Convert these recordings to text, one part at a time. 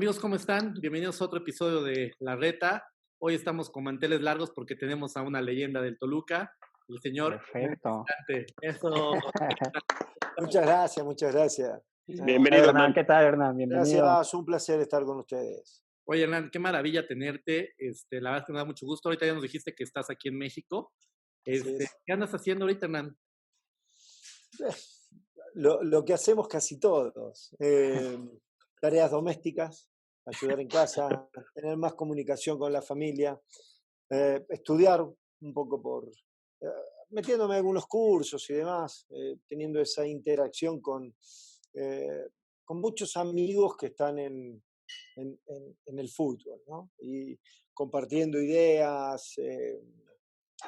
Amigos, ¿cómo están? Bienvenidos a otro episodio de La Reta. Hoy estamos con manteles largos porque tenemos a una leyenda del Toluca, el señor Perfecto. Cristante. Eso. Muchas gracias, muchas gracias. Bienvenido, Hernán. ¿Qué tal, Hernán? Bienvenido. Gracias, un placer estar con ustedes. Oye, Hernán, qué maravilla tenerte. La verdad es que me da mucho gusto. Ahorita ya nos dijiste que estás aquí en México. ¿Qué andas haciendo ahorita, Hernán? Lo que hacemos casi todos. Tareas domésticas, ayudar en casa, tener más comunicación con la familia, estudiar un poco metiéndome en algunos cursos y demás, teniendo esa interacción con muchos amigos que están en el fútbol, ¿no? Y compartiendo ideas.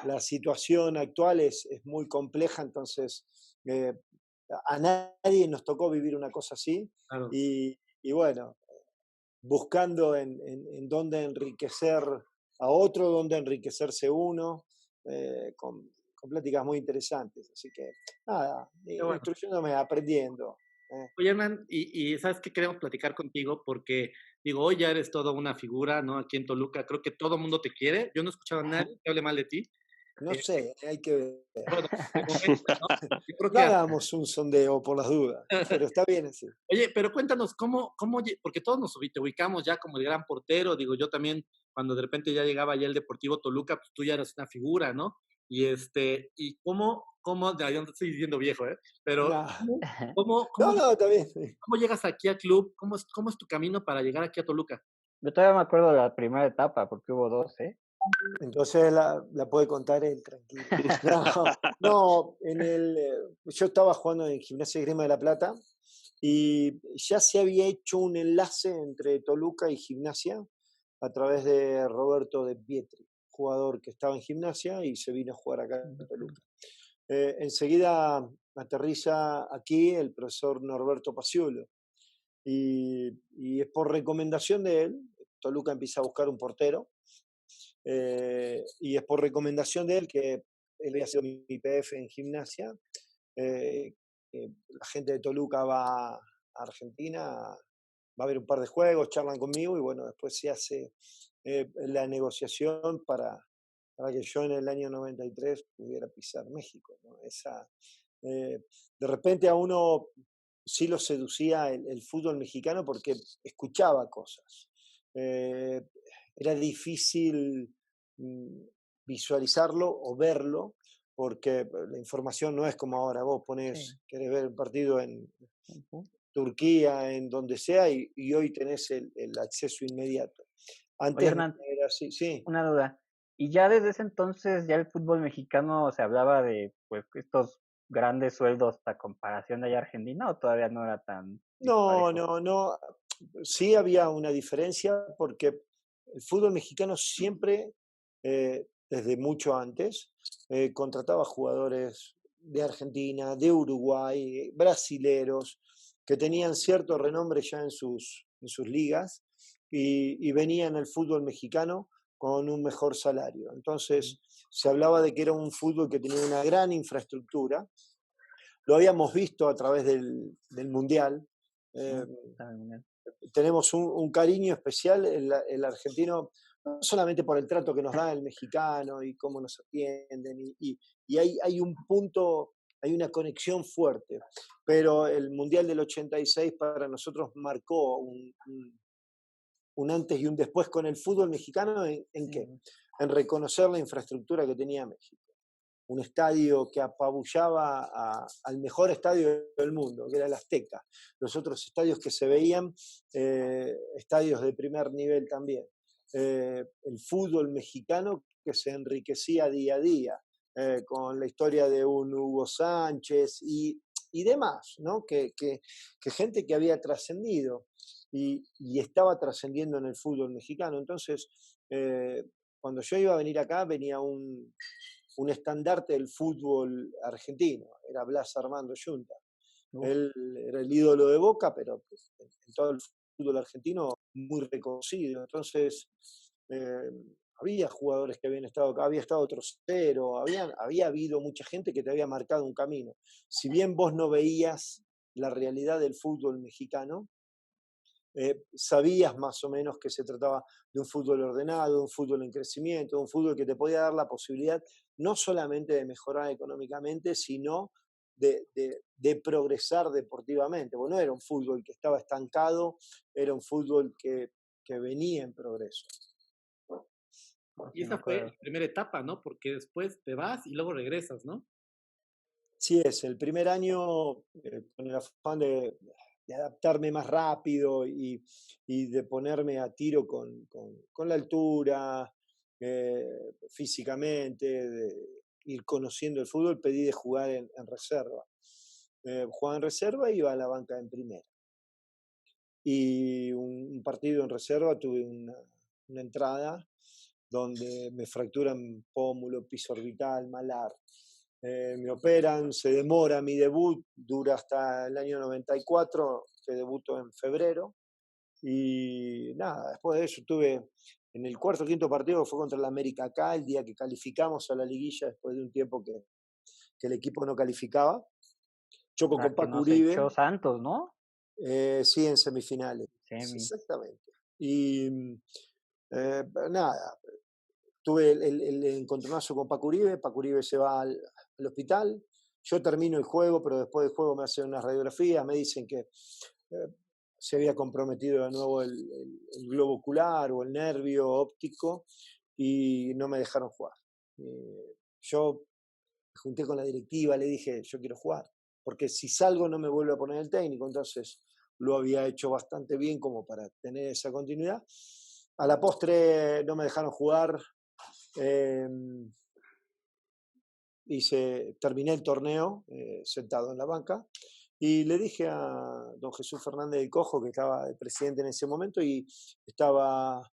La situación actual es muy compleja, entonces eh, a nadie nos tocó vivir una cosa así. Claro. Y bueno, buscando en dónde enriquecer a otro, dónde enriquecerse uno, con pláticas muy interesantes. Así que nada, bueno. instruyéndome, aprendiendo. Oye, Hernán, y ¿sabes qué queremos platicar contigo? Porque, digo, hoy ya eres toda una figura, ¿no? Aquí en Toluca, creo que todo el mundo te quiere. Yo no he escuchado a nadie que hable mal de ti. No sé, hay que ver. Bueno, de momento, ¿no? Yo creo No que hagamos un sondeo por las dudas, pero está bien así. Oye, pero cuéntanos, porque todos te ubicamos ya como el gran portero, digo, yo también, cuando de repente ya llegaba ya el Deportivo Toluca, pues tú ya eras una figura, ¿no? Y ya no te estoy diciendo viejo, pero No, ¿cómo no, está bien. cómo llegas aquí al club? ¿Cómo es tu camino para llegar aquí a Toluca? Yo todavía me acuerdo de la primera etapa, porque hubo dos, ¿eh? Entonces la puede contar él, tranquilo. No, yo estaba jugando en Gimnasia y Grima de La Plata y ya se había hecho un enlace entre Toluca y Gimnasia a través de Roberto De Pietri, jugador que estaba en Gimnasia y se vino a jugar acá en Toluca. Enseguida aterriza aquí el profesor Norberto Paciolo y es por recomendación de él, Toluca empieza a buscar un portero. Y es por recomendación de él que él había sido mi PF en Gimnasia. La gente de Toluca va a Argentina, va a ver un par de juegos, charlan conmigo y bueno, después se hace la negociación para que yo en el año 93 pudiera pisar México, ¿no? De repente a uno sí lo seducía el fútbol mexicano porque escuchaba cosas. Era difícil visualizarlo o verlo, porque la información no es como ahora, vos querés ver el partido en Turquía, en donde sea, y hoy tenés el acceso inmediato. Antes Oye, Hernán, era así, sí. una duda. ¿Y ya desde ese entonces ya el fútbol mexicano se hablaba de pues estos grandes sueldos a comparación de allá Argentina o todavía no era tan No, disparejo? no. Sí había una diferencia porque el fútbol mexicano siempre, desde mucho antes, contrataba jugadores de Argentina, de Uruguay, brasileros, que tenían cierto renombre ya en sus ligas y venían al fútbol mexicano con un mejor salario. Entonces se hablaba de que era un fútbol que tenía una gran infraestructura. Lo habíamos visto a través del Mundial. Tenemos un cariño especial el argentino, no solamente por el trato que nos da el mexicano y cómo nos atienden, y hay un punto, hay una conexión fuerte, pero el Mundial del 86 para nosotros marcó un antes y un después con el fútbol mexicano. ¿En qué? En reconocer la infraestructura que tenía México. Un estadio que apabullaba al mejor estadio del mundo, que era el Azteca. Los otros estadios que se veían, estadios de primer nivel también. El fútbol mexicano que se enriquecía día a día, con la historia de un Hugo Sánchez y demás, ¿no? Que gente que había trascendido y estaba trascendiendo en el fútbol mexicano. Entonces, cuando yo iba a venir acá, venía un estandarte del fútbol argentino, era Blas Armando Yunta. Él era el ídolo de Boca, pero en todo el fútbol argentino muy reconocido. Entonces, había jugadores que habían estado acá, había estado Trocero, había habido mucha gente que te había marcado un camino. Si bien vos no veías la realidad del fútbol mexicano, sabías más o menos que se trataba de un fútbol ordenado, de un fútbol en crecimiento, de un fútbol que te podía dar la posibilidad no solamente de mejorar económicamente, sino de progresar deportivamente. Bueno, no era un fútbol que estaba estancado, era un fútbol que venía en progreso. Y esa fue la primera etapa, ¿no? Porque después te vas y luego regresas, ¿no? Sí, es el primer año con el afán de adaptarme más rápido y de ponerme a tiro con la altura, físicamente, de ir conociendo el fútbol, pedí de jugar en reserva. Jugaba en reserva y iba a la banca en primera. Y un partido en reserva tuve una entrada donde me fracturan pómulo, piso orbital, malar. Me operan, se demora mi debut, dura hasta el año 94, que debuto en febrero. Y nada, después de eso tuve en el cuarto o quinto partido, fue contra la América acá, el día que calificamos a la liguilla, después de un tiempo que el equipo no calificaba. Choco con Que Paco nos Uribe. echó Santos, ¿no? Sí, en semifinales. Semi. Exactamente. Y nada, tuve el encontronazo con Paco Uribe. Paco Uribe se va al hospital. Yo termino el juego, pero después del juego me hacen unas radiografías, me dicen que se había comprometido de nuevo el globo ocular o el nervio óptico y no me dejaron jugar. Yo me junté con la directiva, le dije, yo quiero jugar, porque si salgo no me vuelve a poner el técnico, entonces lo había hecho bastante bien como para tener esa continuidad. A la postre no me dejaron jugar, terminé el torneo sentado en la banca y le dije a don Jesús Fernández del Cojo, que estaba el presidente en ese momento, y estaba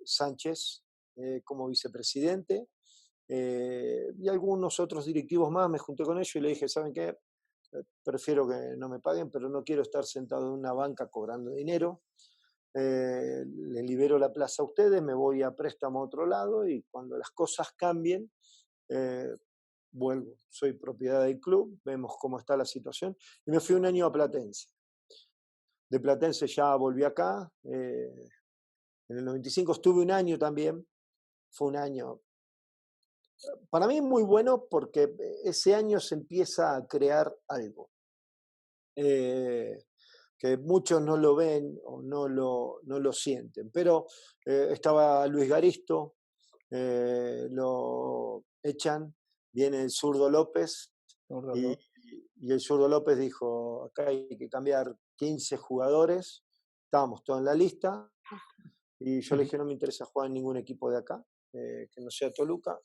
Sánchez como vicepresidente, y algunos otros directivos más, me junté con ellos y le dije, ¿saben qué? Prefiero que no me paguen, pero no quiero estar sentado en una banca cobrando dinero. Les libero la plaza a ustedes, me voy a préstamo a otro lado y cuando las cosas cambien, vuelvo. Soy propiedad del club, vemos cómo está la situación. Y me fui un año a Platense. De Platense ya volví acá. En el 95 estuve un año también. Fue un año para mí muy bueno porque ese año se empieza a crear algo. Que muchos no lo ven o no lo sienten. Pero estaba Luis Garisto, lo echan, viene el zurdo López, y el zurdo López dijo, acá hay que cambiar 15 jugadores, estábamos todos en la lista, y yo le dije, no me interesa jugar en ningún equipo de acá, que no sea Toluca.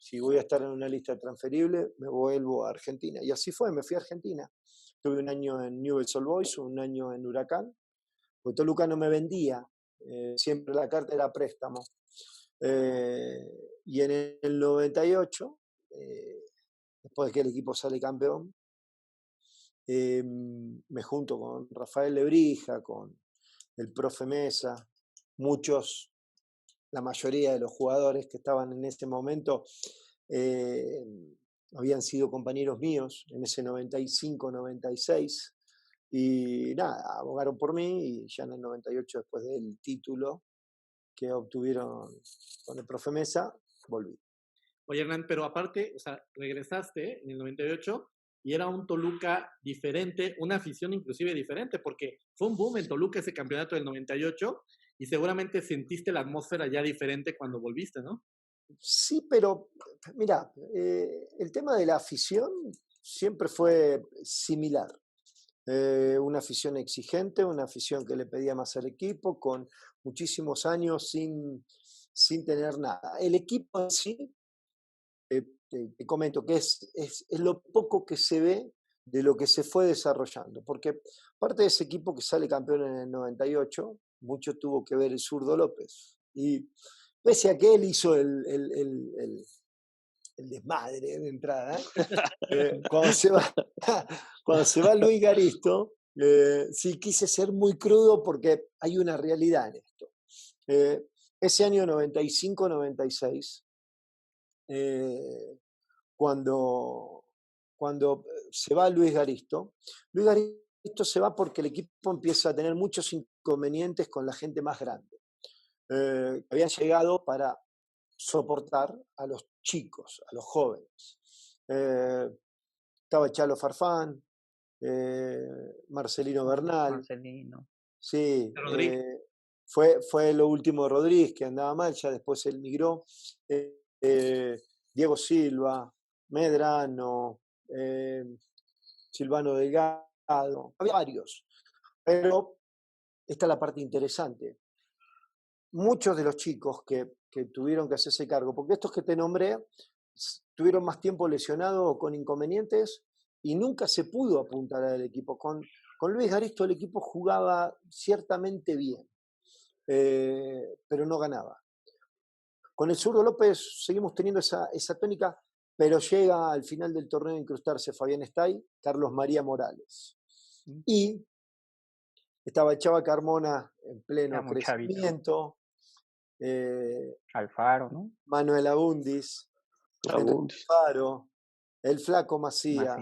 Si voy a estar en una lista transferible, me vuelvo a Argentina. Y así fue, me fui a Argentina. Tuve un año en Newell's Old Boys, un año en Huracán, porque Toluca no me vendía, siempre la carta era préstamo. Y en el 98, después de que el equipo sale campeón, me junto con Rafael Lebrija, con el profe Mesa, muchos, la mayoría de los jugadores que estaban en ese momento habían sido compañeros míos en ese 95-96 y nada, abogaron por mí y ya en el 98, después del título que obtuvieron con el profe Mesa, volví. Oye, Hernán, pero aparte, o sea, regresaste en el 98 y era un Toluca diferente, una afición inclusive diferente, porque fue un boom en Toluca ese campeonato del 98 y seguramente sentiste la atmósfera ya diferente cuando volviste, ¿no? Sí, pero mira, el tema de la afición siempre fue similar. Una afición exigente, una afición que le pedía más al equipo, con muchísimos años sin tener nada. El equipo en sí, te comento que es lo poco que se ve de lo que se fue desarrollando, porque parte de ese equipo que sale campeón en el 98, mucho tuvo que ver el zurdo López. Y pese a que él hizo el desmadre de entrada, cuando se va Luis Garisto, sí quise ser muy crudo porque hay una realidad en esto. Ese año 95-96, cuando se va Luis Garisto Evaristo se va porque el equipo empieza a tener muchos inconvenientes con la gente más grande. Habían llegado para soportar a los chicos, a los jóvenes. Estaba Chalo Farfán, Marcelino Bernal. Marcelino. Sí, Rodríguez. fue lo último de Rodríguez, que andaba mal, ya después él migró. Diego Silva, Medrano, Silvano Delgado, había varios. Pero esta es la parte interesante. Muchos de los chicos que tuvieron que hacerse cargo, porque estos que te nombré tuvieron más tiempo lesionados o con inconvenientes y nunca se pudo apuntar al equipo. Con Luis Garisto el equipo jugaba ciertamente bien, pero no ganaba. Con el zurdo López seguimos teniendo esa tónica, pero llega al final del torneo a incrustarse Fabián Estay, Carlos María Morales. Y estaba Chava Carmona en pleno crecimiento. Alfaro, ¿no? Manuel Abundis, Alfaro, el Flaco Macías.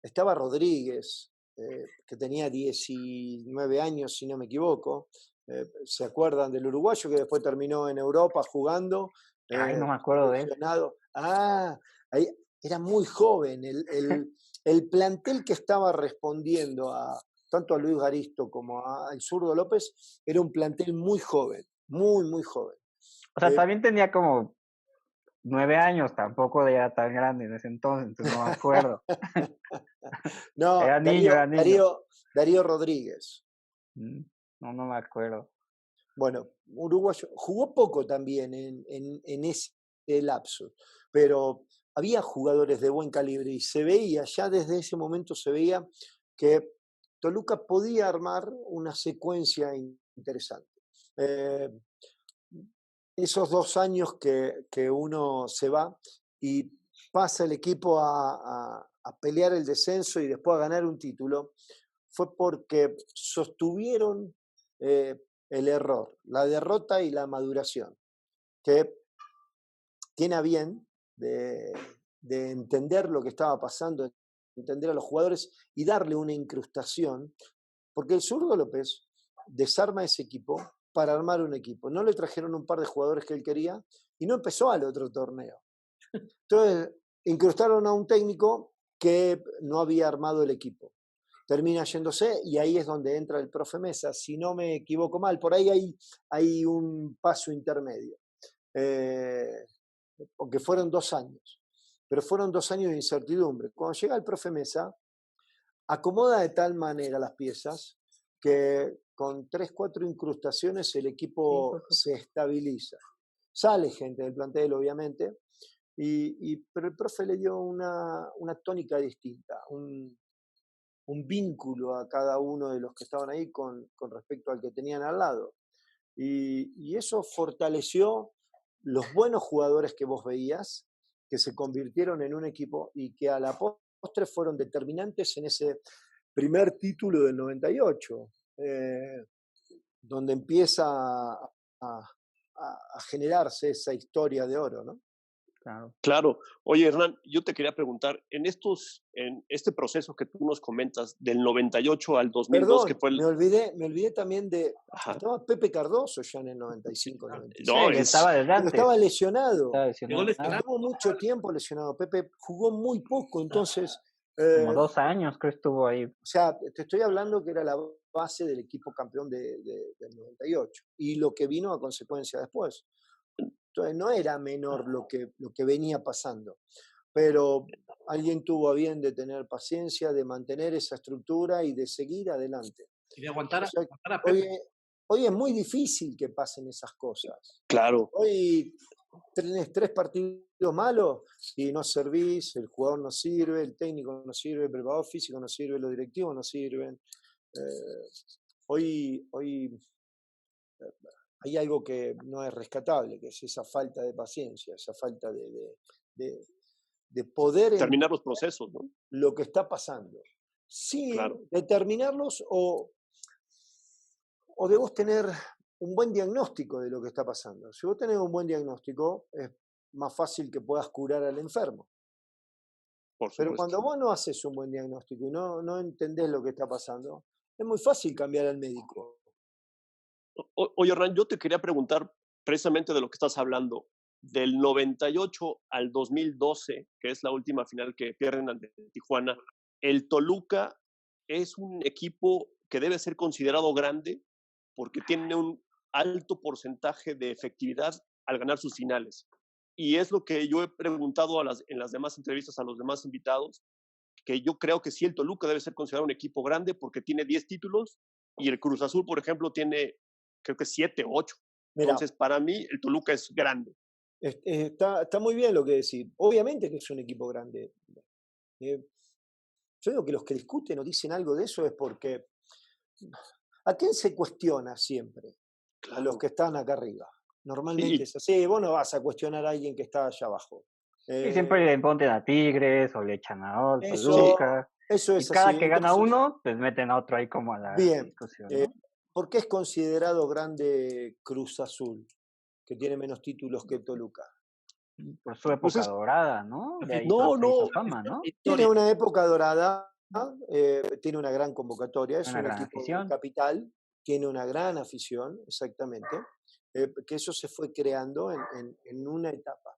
Estaba Rodríguez, que tenía 19 años, si no me equivoco. ¿Se acuerdan del uruguayo que después terminó en Europa jugando? Ay, no me acuerdo de él. Ahí, era muy joven. El plantel que estaba respondiendo tanto a Luis Garisto como al zurdo López era un plantel muy joven, muy, muy joven. O sea, también tenía como 9 años, tampoco era tan grande en ese entonces no me acuerdo. No, era niño. Darío Rodríguez. No me acuerdo. Bueno, uruguayo, jugó poco también en ese lapso, pero había jugadores de buen calibre y se veía, ya desde ese momento se veía que Toluca podía armar una secuencia interesante. Esos 2 años que uno se va y pasa el equipo a pelear el descenso y después a ganar un título, fue porque sostuvieron el error, la derrota y la maduración, que tiene a bien de entender lo que estaba pasando, entender a los jugadores y darle una incrustación, porque el zurdo López desarma ese equipo para armar un equipo. No le trajeron un par de jugadores que él quería y no empezó al otro torneo. Entonces, incrustaron a un técnico que no había armado el equipo. Termina yéndose y ahí es donde entra el profe Mesa. Si no me equivoco mal, por ahí hay un paso intermedio. Porque fueron 2 años. Pero fueron 2 años de incertidumbre. Cuando llega el profe Mesa, acomoda de tal manera las piezas que con 3, 4 incrustaciones el equipo se estabiliza. Sale gente del plantel, obviamente, pero el profe le dio una tónica distinta, un vínculo a cada uno de los que estaban ahí con respecto al que tenían al lado. Y eso fortaleció los buenos jugadores que vos veías, que se convirtieron en un equipo y que a la postre fueron determinantes en ese primer título del 98, donde empieza a generarse esa historia de oro, ¿no? Claro. Oye, Hernán, yo te quería preguntar, en este proceso que tú nos comentas, del 98 al 2002, Perdón, que fue me olvidé también de... Ajá. Estaba Pepe Cardoso ya en el 95, 96. No, estaba desde antes. Estaba lesionado. Estaba Estuvo mucho tiempo lesionado. Pepe jugó muy poco, entonces... como 2 años creo estuvo ahí. O sea, te estoy hablando que era la base del equipo campeón del 98 y lo que vino a consecuencia después. Entonces no era menor lo que venía pasando, pero alguien tuvo a bien de tener paciencia, de mantener esa estructura y de seguir adelante. Y de aguantar, o sea, a Pepe. Hoy es muy difícil que pasen esas cosas. Claro. Hoy tenés 3 partidos malos y no servís, el jugador no sirve, el técnico no sirve, el preparador físico no sirve, los directivos no sirven. Hoy hay algo que no es rescatable, que es esa falta de paciencia, esa falta de poder terminar los procesos, ¿no? Lo que está pasando. Sí, claro. Determinarlos o de vos tener un buen diagnóstico de lo que está pasando. Si vos tenés un buen diagnóstico, es más fácil que puedas curar al enfermo. Por Pero supuesto. cuando vos no haces un buen diagnóstico y no entendés lo que está pasando, es muy fácil cambiar al médico. Oye, Hernán, yo te quería preguntar precisamente de lo que estás hablando. Del 98 al 2012, que es la última final que pierden ante Tijuana, el Toluca es un equipo que debe ser considerado grande porque tiene un alto porcentaje de efectividad al ganar sus finales. Y es lo que yo he preguntado en las demás entrevistas a los demás invitados, que yo creo que sí, el Toluca debe ser considerado un equipo grande porque tiene 10 títulos y el Cruz Azul, por ejemplo, tiene creo que 7 o 8. Mirá, Entonces, para mí, el Toluca es grande. está muy bien lo que decís. Obviamente que es un equipo grande. Eh, yo digo que los que discuten o dicen algo de eso es porque ¿a quién se cuestiona siempre? A los Claro. que están acá arriba. Normalmente Sí, es así. Vos no vas a cuestionar a alguien que está allá abajo. Y siempre Eh, le ponen a Tigres o le echan a eso, sí, Toluca. eso Y es así. cada que gana Entonces, uno, pues meten a otro ahí como a la bien, discusión, eh, ¿no? ¿por qué es considerado grande Cruz Azul, que tiene menos títulos que Toluca? Por su pues época es, dorada, ¿no? De ahí no, se hizo no, fama, ¿no? Tiene Historia. una época dorada, tiene una gran convocatoria, es Una un gran equipo de afición. capital, tiene una gran afición, exactamente, que eso se fue creando en una etapa.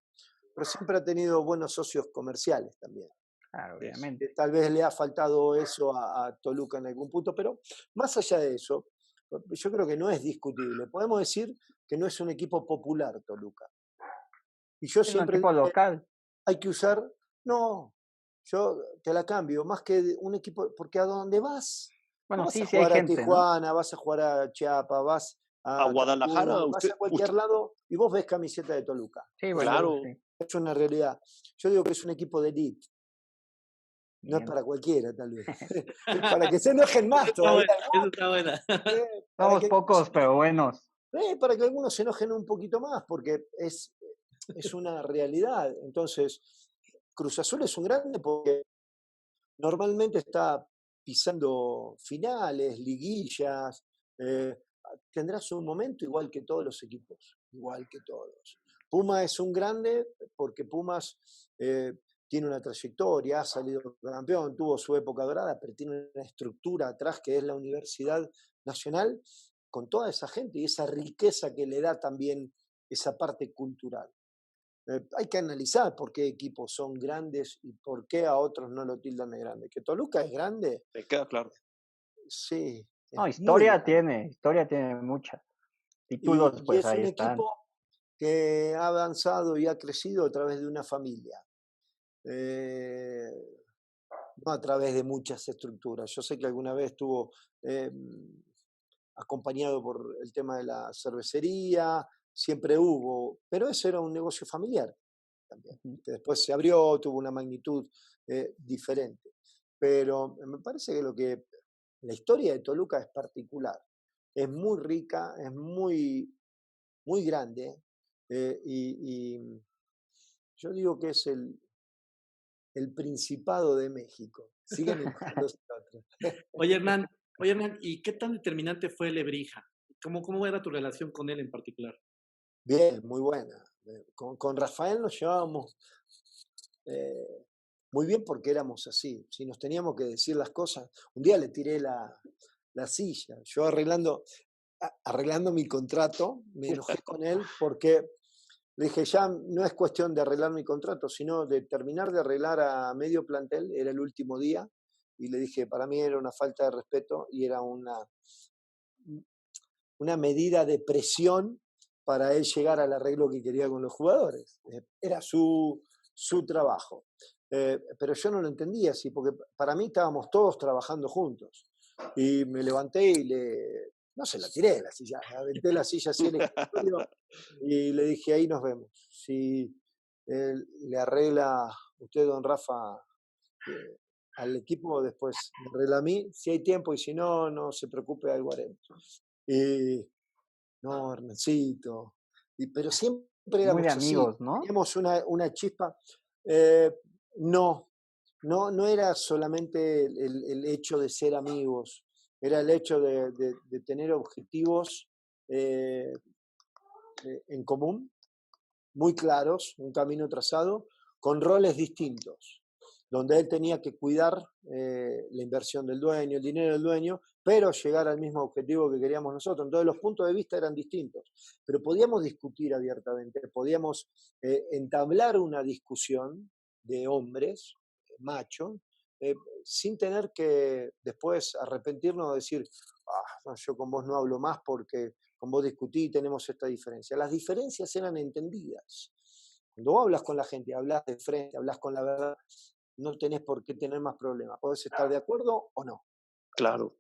Pero siempre ha tenido buenos socios comerciales también. Claro, obviamente. Tal vez le ha faltado eso a Toluca en algún punto, pero más allá de eso, yo creo que no es discutible. Podemos decir que no es un equipo popular Toluca. Y yo Es un siempre equipo dije, local. hay que usar, no, yo te la cambio, más que un equipo, porque a dónde vas, no Bueno, vas a sí hay jugar a gente, ¿no? Tijuana, vas a jugar a Chiapas, vas a a Guadalajara, Cancún, vas a cualquier lado y vos ves camiseta de Toluca. Sí, bueno, Eso claro, sí. es una realidad. Yo digo que es un equipo de elite, no es Bien. para cualquiera tal vez. Para que se enojen más Está todavía, buena, eso está buena. para Somos que, pocos, pero buenos. para que algunos se enojen un poquito más, porque es una realidad. Entonces, Cruz Azul es un grande porque normalmente está pisando finales, liguillas, tendrá su momento igual que todos los equipos, igual que todos. Puma es un grande porque Pumas tiene una trayectoria, ha salido campeón, tuvo su época dorada, pero tiene una estructura atrás que es la Universidad Nacional, con toda esa gente y esa riqueza que le da también esa parte cultural. Hay que analizar por qué equipos son grandes y por qué a otros no lo tildan de grande. Que Toluca es grande, me queda claro. sí, No, es muy grande. historia tiene mucha. Y, Títulos, y pues es ahí un están. equipo que ha avanzado y ha crecido a través de una familia, eh, no a través de muchas estructuras. Yo sé que alguna vez estuvo acompañado por el tema de la cervecería, siempre hubo, pero eso era un negocio familiar también, Ujú. que después se abrió, tuvo una magnitud diferente. Pero me parece que la historia de Toluca es particular, es muy rica, es muy grande, y yo digo que es el Principado de México. Sigan enojándose otros. Oye, Hernán, ¿y qué tan determinante fue Lebrija? ¿Cómo era tu relación con él en particular? Bien, muy buena. Con Rafael nos llevábamos muy bien porque éramos así. Si nos teníamos que decir las cosas, un día le tiré la silla. Yo arreglando mi contrato, me enojé con él porque le dije, ya no es cuestión de arreglar mi contrato, sino de terminar de arreglar a medio plantel, era el último día, y le dije, para mí era una falta de respeto y era una medida de presión para él llegar al arreglo que quería con los jugadores. Era su trabajo. Pero yo no lo entendía así, porque para mí estábamos todos trabajando juntos. Y me levanté y no se la tiré la silla, aventé la silla así al escritorio y le dije, ahí nos vemos. Si le arregla usted, don Rafa, al equipo, después me arregla a mí, si hay tiempo, y si no, no se preocupe, algo haremos. Y no, Hernancito. Pero siempre Muy de éramos así, amigos, ¿no? teníamos una chispa. Eh, no, no era solamente el hecho de ser amigos, era el hecho de tener objetivos eh, en común, muy claros, un camino trazado, con roles distintos. donde él tenía que cuidar la inversión del dueño, el dinero del dueño, pero llegar al mismo objetivo que queríamos nosotros. Entonces los puntos de vista eran distintos, pero podíamos discutir abiertamente, podíamos entablar una discusión de hombres, machos, sin tener que después arrepentirnos de decir, no, yo con vos no hablo más porque con vos discutí y tenemos esta diferencia. Las diferencias eran entendidas. Cuando vos hablas con la gente, hablas de frente, hablas con la verdad, no tenés por qué tener más problemas. Podés estar de acuerdo o no. Claro.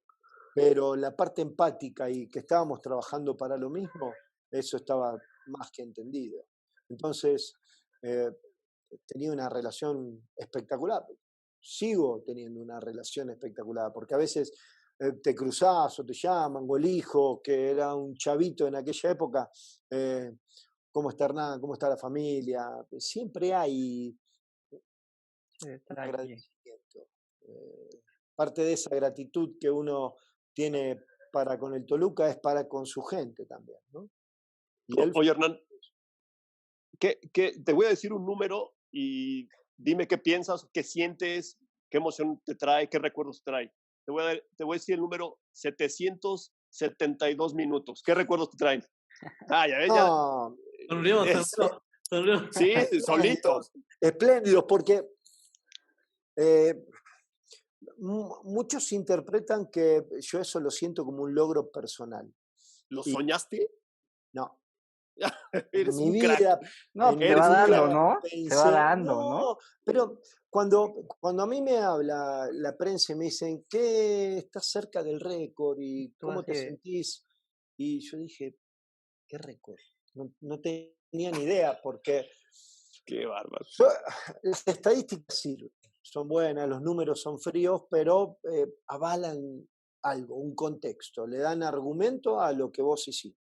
Pero la parte empática y que estábamos trabajando para lo mismo, eso estaba más que entendido. Entonces, tenía una relación espectacular. Sigo teniendo una relación espectacular, porque a veces te cruzás o te llaman, o el hijo, que era un chavito en aquella época, ¿cómo está Hernán? ¿Cómo está la familia? Siempre hay un agradecimiento. Parte de esa gratitud que uno tiene para con el Toluca es para con su gente también, ¿no? Y él... Oye, Hernán, te voy a decir un número y dime qué piensas, qué sientes, qué emoción te trae, qué recuerdos te trae. Te voy a decir el número 772 minutos. ¿Qué recuerdos te traen? Ya ves, ya. Sonrió. Sí, solitos. Espléndidos, porque muchos interpretan que yo eso lo siento como un logro personal. ¿Lo soñaste? No. Eres Mi un vida, crack. No, te va dando, ¿no? Pensé, se va dando, ¿no? Pero cuando a mí me habla la prensa y me dicen que estás cerca del récord y cómo te sentís, y yo dije, ¿qué récord? No tenía ni idea, porque qué bárbaro. Las estadísticas sirven, son buenas, los números son fríos, pero avalan algo, un contexto, le dan argumento a lo que vos hiciste.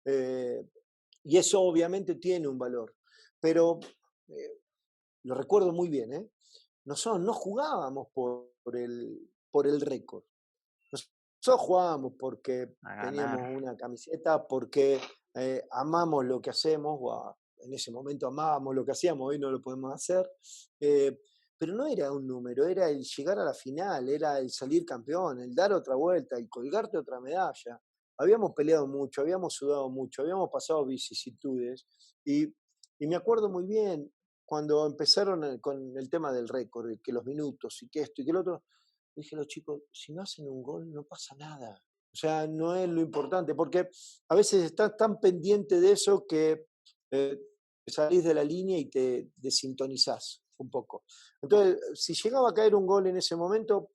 Y eso obviamente tiene un valor, pero lo recuerdo muy bien, nosotros no jugábamos por el récord, nosotros jugábamos porque teníamos una camiseta, porque amamos lo que hacemos, en ese momento amábamos lo que hacíamos, hoy no lo podemos hacer, pero no era un número, era el llegar a la final, era el salir campeón, el dar otra vuelta, el colgarte otra medalla. Habíamos peleado mucho, habíamos sudado mucho, habíamos pasado vicisitudes y me acuerdo muy bien cuando empezaron con el tema del récord, que los minutos y que esto y que lo otro, dije a los chicos, si no hacen un gol no pasa nada. O sea, no es lo importante, porque a veces estás tan pendiente de eso que salís de la línea y te desintonizás un poco. Entonces, si llegaba a caer un gol en ese momento,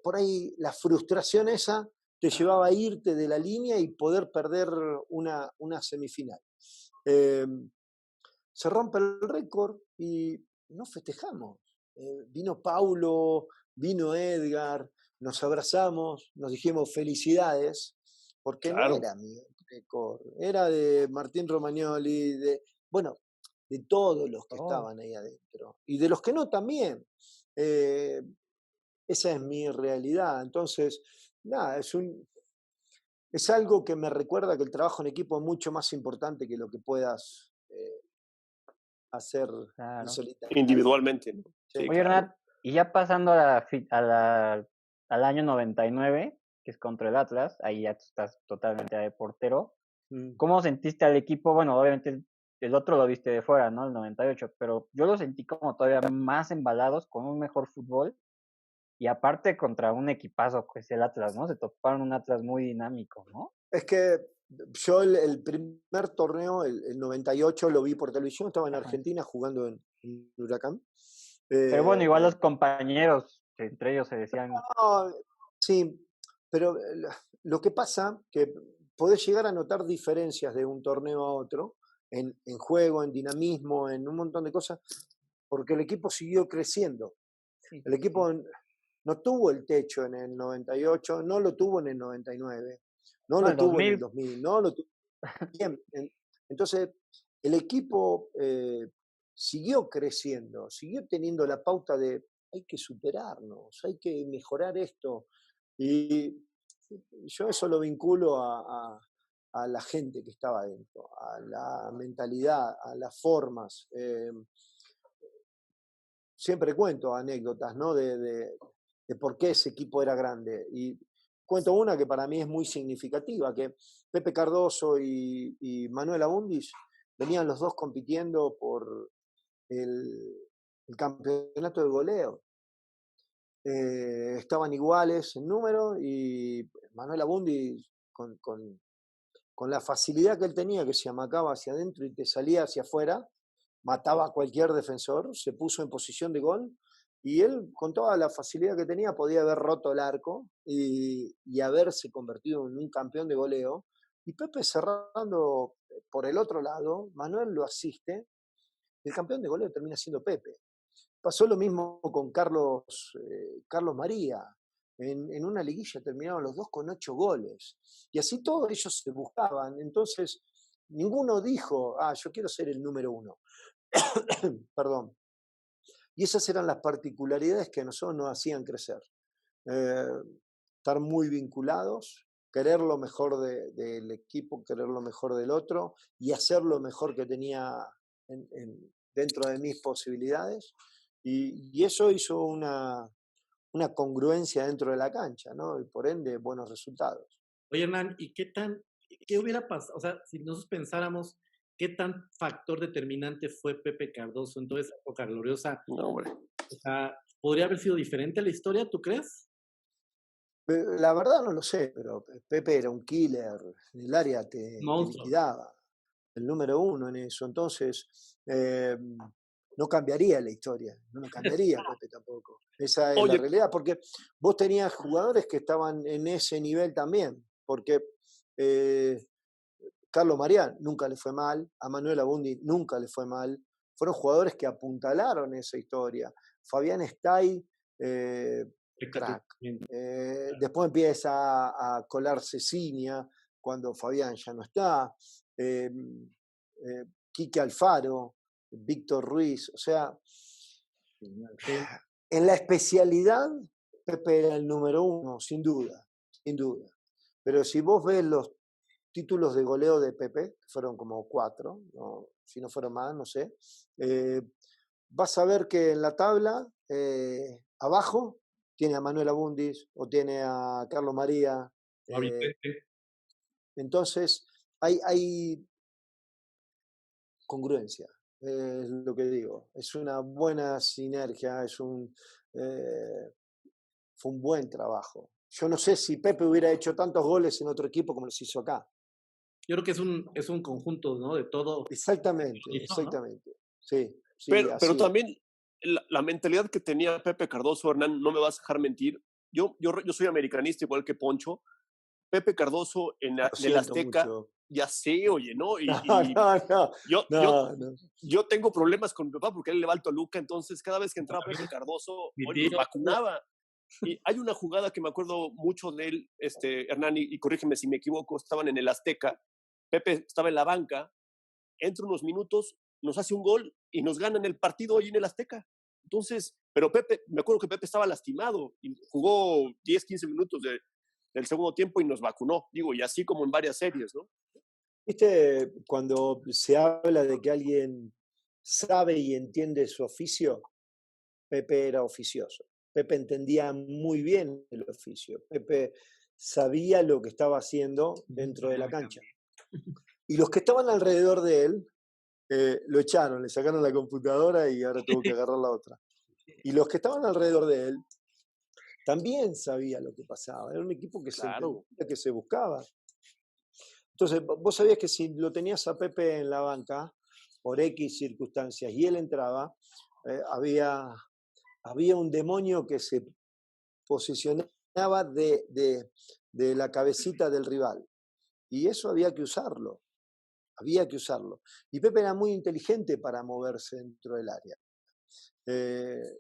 por ahí la frustración esa te llevaba a irte de la línea y poder perder una semifinal. Se rompe el récord y no festejamos. Vino Paulo, vino Edgar, nos abrazamos, nos dijimos felicidades, porque no era mi récord, era de Martín Romagnoli, de todos los que estaban ahí adentro, y de los que no también. Esa es mi realidad. Entonces, nada, es algo que me recuerda que el trabajo en equipo es mucho más importante que lo que puedas hacer individualmente, ¿no? Sí, oye, Hernán, y ya pasando al año 99, que es contra el Atlas, ahí ya estás totalmente de portero. ¿Cómo sentiste al equipo? Bueno, obviamente el otro lo viste de fuera, ¿no? El 98, pero yo lo sentí como todavía más embalados, con un mejor fútbol, y aparte contra un equipazo, que es el Atlas, ¿no? Se toparon un Atlas muy dinámico, ¿no? Es que yo el primer torneo, el 98, lo vi por televisión, estaba en Argentina jugando en Huracán. Pero bueno, igual los compañeros, que entre ellos se decían... No, sí, pero lo que pasa que podés llegar a notar diferencias de un torneo a otro, en juego, en dinamismo, en un montón de cosas, porque el equipo siguió creciendo. El equipo no tuvo el techo en el 98, no lo tuvo en el 99, no lo tuvo en el 2000, no lo tuvo. Bien, entonces el equipo siguió creciendo, siguió teniendo la pauta de hay que superarnos, hay que mejorar esto. Y yo eso lo vinculo a la gente que estaba adentro, a la mentalidad, a las formas. siempre cuento anécdotas, ¿no? De por qué ese equipo era grande. Y cuento una que para mí es muy significativa, que Pepe Cardoso y Manuel Abundis venían los dos compitiendo por el campeonato de goleo. Estaban iguales en número y Manuel Abundis con la facilidad que él tenía, que se amacaba hacia adentro y te salía hacia afuera, mataba a cualquier defensor, se puso en posición de gol y él, con toda la facilidad que tenía, podía haber roto el arco y haberse convertido en un campeón de goleo. Y Pepe cerrando por el otro lado, Manuel lo asiste, el campeón de goleo termina siendo Pepe. Pasó lo mismo con Carlos María. En una liguilla terminaron los dos con 8 goles. Y así todos ellos se buscaban. Entonces, ninguno dijo, yo quiero ser el número 1. Perdón. Y esas eran las particularidades que a nosotros nos hacían crecer. Estar muy vinculados, querer lo mejor del equipo, querer lo mejor del otro y hacer lo mejor que tenía dentro de mis posibilidades. Y eso hizo una congruencia dentro de la cancha, ¿no? Y por ende, buenos resultados. Oye, Hernán, ¿y qué hubiera pasado? O sea, si nosotros pensáramos qué tan factor determinante fue Pepe Cardoso en toda esa época gloriosa. No, hombre. O sea, ¿podría haber sido diferente la historia, tú crees? La verdad no lo sé, pero Pepe era un killer, en el área te liquidaba, el número 1 en eso. Entonces, no cambiaría la historia, no cambiaría Pepe tampoco. Esa es la realidad, porque vos tenías jugadores que estaban en ese nivel también, porque Carlos María nunca le fue mal, a Manuel Abundi nunca le fue mal, fueron jugadores que apuntalaron esa historia. Fabián Stay, crack. Después empieza a colarse Ciña cuando Fabián ya no está, Quique Alfaro, Víctor Ruiz, o sea, en la especialidad Pepe era el número 1, sin duda, sin duda. Pero si vos ves los títulos de goleo de Pepe, que fueron como 4, ¿no? Si no fueron más, no sé, vas a ver que en la tabla, abajo, tiene a Manuel Abundis o tiene a Carlos María. Entonces, hay congruencia, es lo que digo. Es una buena sinergia, fue un buen trabajo. Yo no sé si Pepe hubiera hecho tantos goles en otro equipo como los hizo acá. Yo creo que es un conjunto, ¿no? De todo. Exactamente, exactamente. Sí, pero también la mentalidad que tenía Pepe Cardoso, Hernán, no me vas a dejar mentir. Yo soy americanista igual que Poncho. Pepe Cardoso en el Azteca, mucho. Ya sé, oye, ¿no? Yo tengo problemas con mi papá porque él le va al Toluca, entonces cada vez que entraba Pepe Cardoso, oye, nos vacunaba. Y hay una jugada que me acuerdo mucho de él, Hernán, y corrígeme si me equivoco, estaban en el Azteca, Pepe estaba en la banca, entra unos minutos, nos hace un gol y nos ganan el partido hoy en el Azteca. Entonces, pero Pepe, me acuerdo que Pepe estaba lastimado y jugó 10, 15 minutos del segundo tiempo y nos vacunó, digo, y así como en varias series, ¿no? ¿Viste cuando se habla de que alguien sabe y entiende su oficio? Pepe era oficioso. Pepe entendía muy bien el oficio. Pepe sabía lo que estaba haciendo dentro de la cancha. Y los que estaban alrededor de él lo echaron, le sacaron la computadora y ahora tuvo que agarrar la otra. Y los que estaban alrededor de él también sabía lo que pasaba. Era un equipo que, que se buscaba. Entonces, vos sabías que si lo tenías a Pepe en la banca, por X circunstancias, y él entraba, había un demonio que se posicionaba de la cabecita del rival. Y eso había que usarlo. Había que usarlo. Y Pepe era muy inteligente para moverse dentro del área.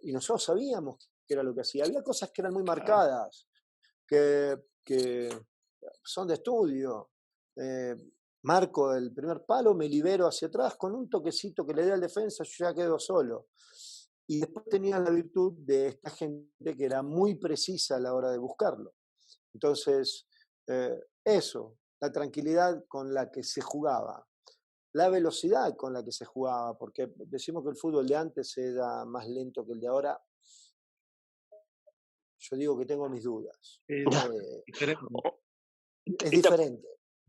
Y nosotros sabíamos qué era lo que hacía. Había cosas que eran muy marcadas, que son de estudio. Marco el primer palo, me libero hacia atrás, con un toquecito que le dé al defensa, yo ya quedo solo. Y después tenía la virtud de esta gente que era muy precisa a la hora de buscarlo. Entonces, eso, la tranquilidad con la que se jugaba. la velocidad con la que se jugaba, porque decimos que el fútbol de antes era más lento que el de ahora. Yo digo que tengo mis dudas. Es diferente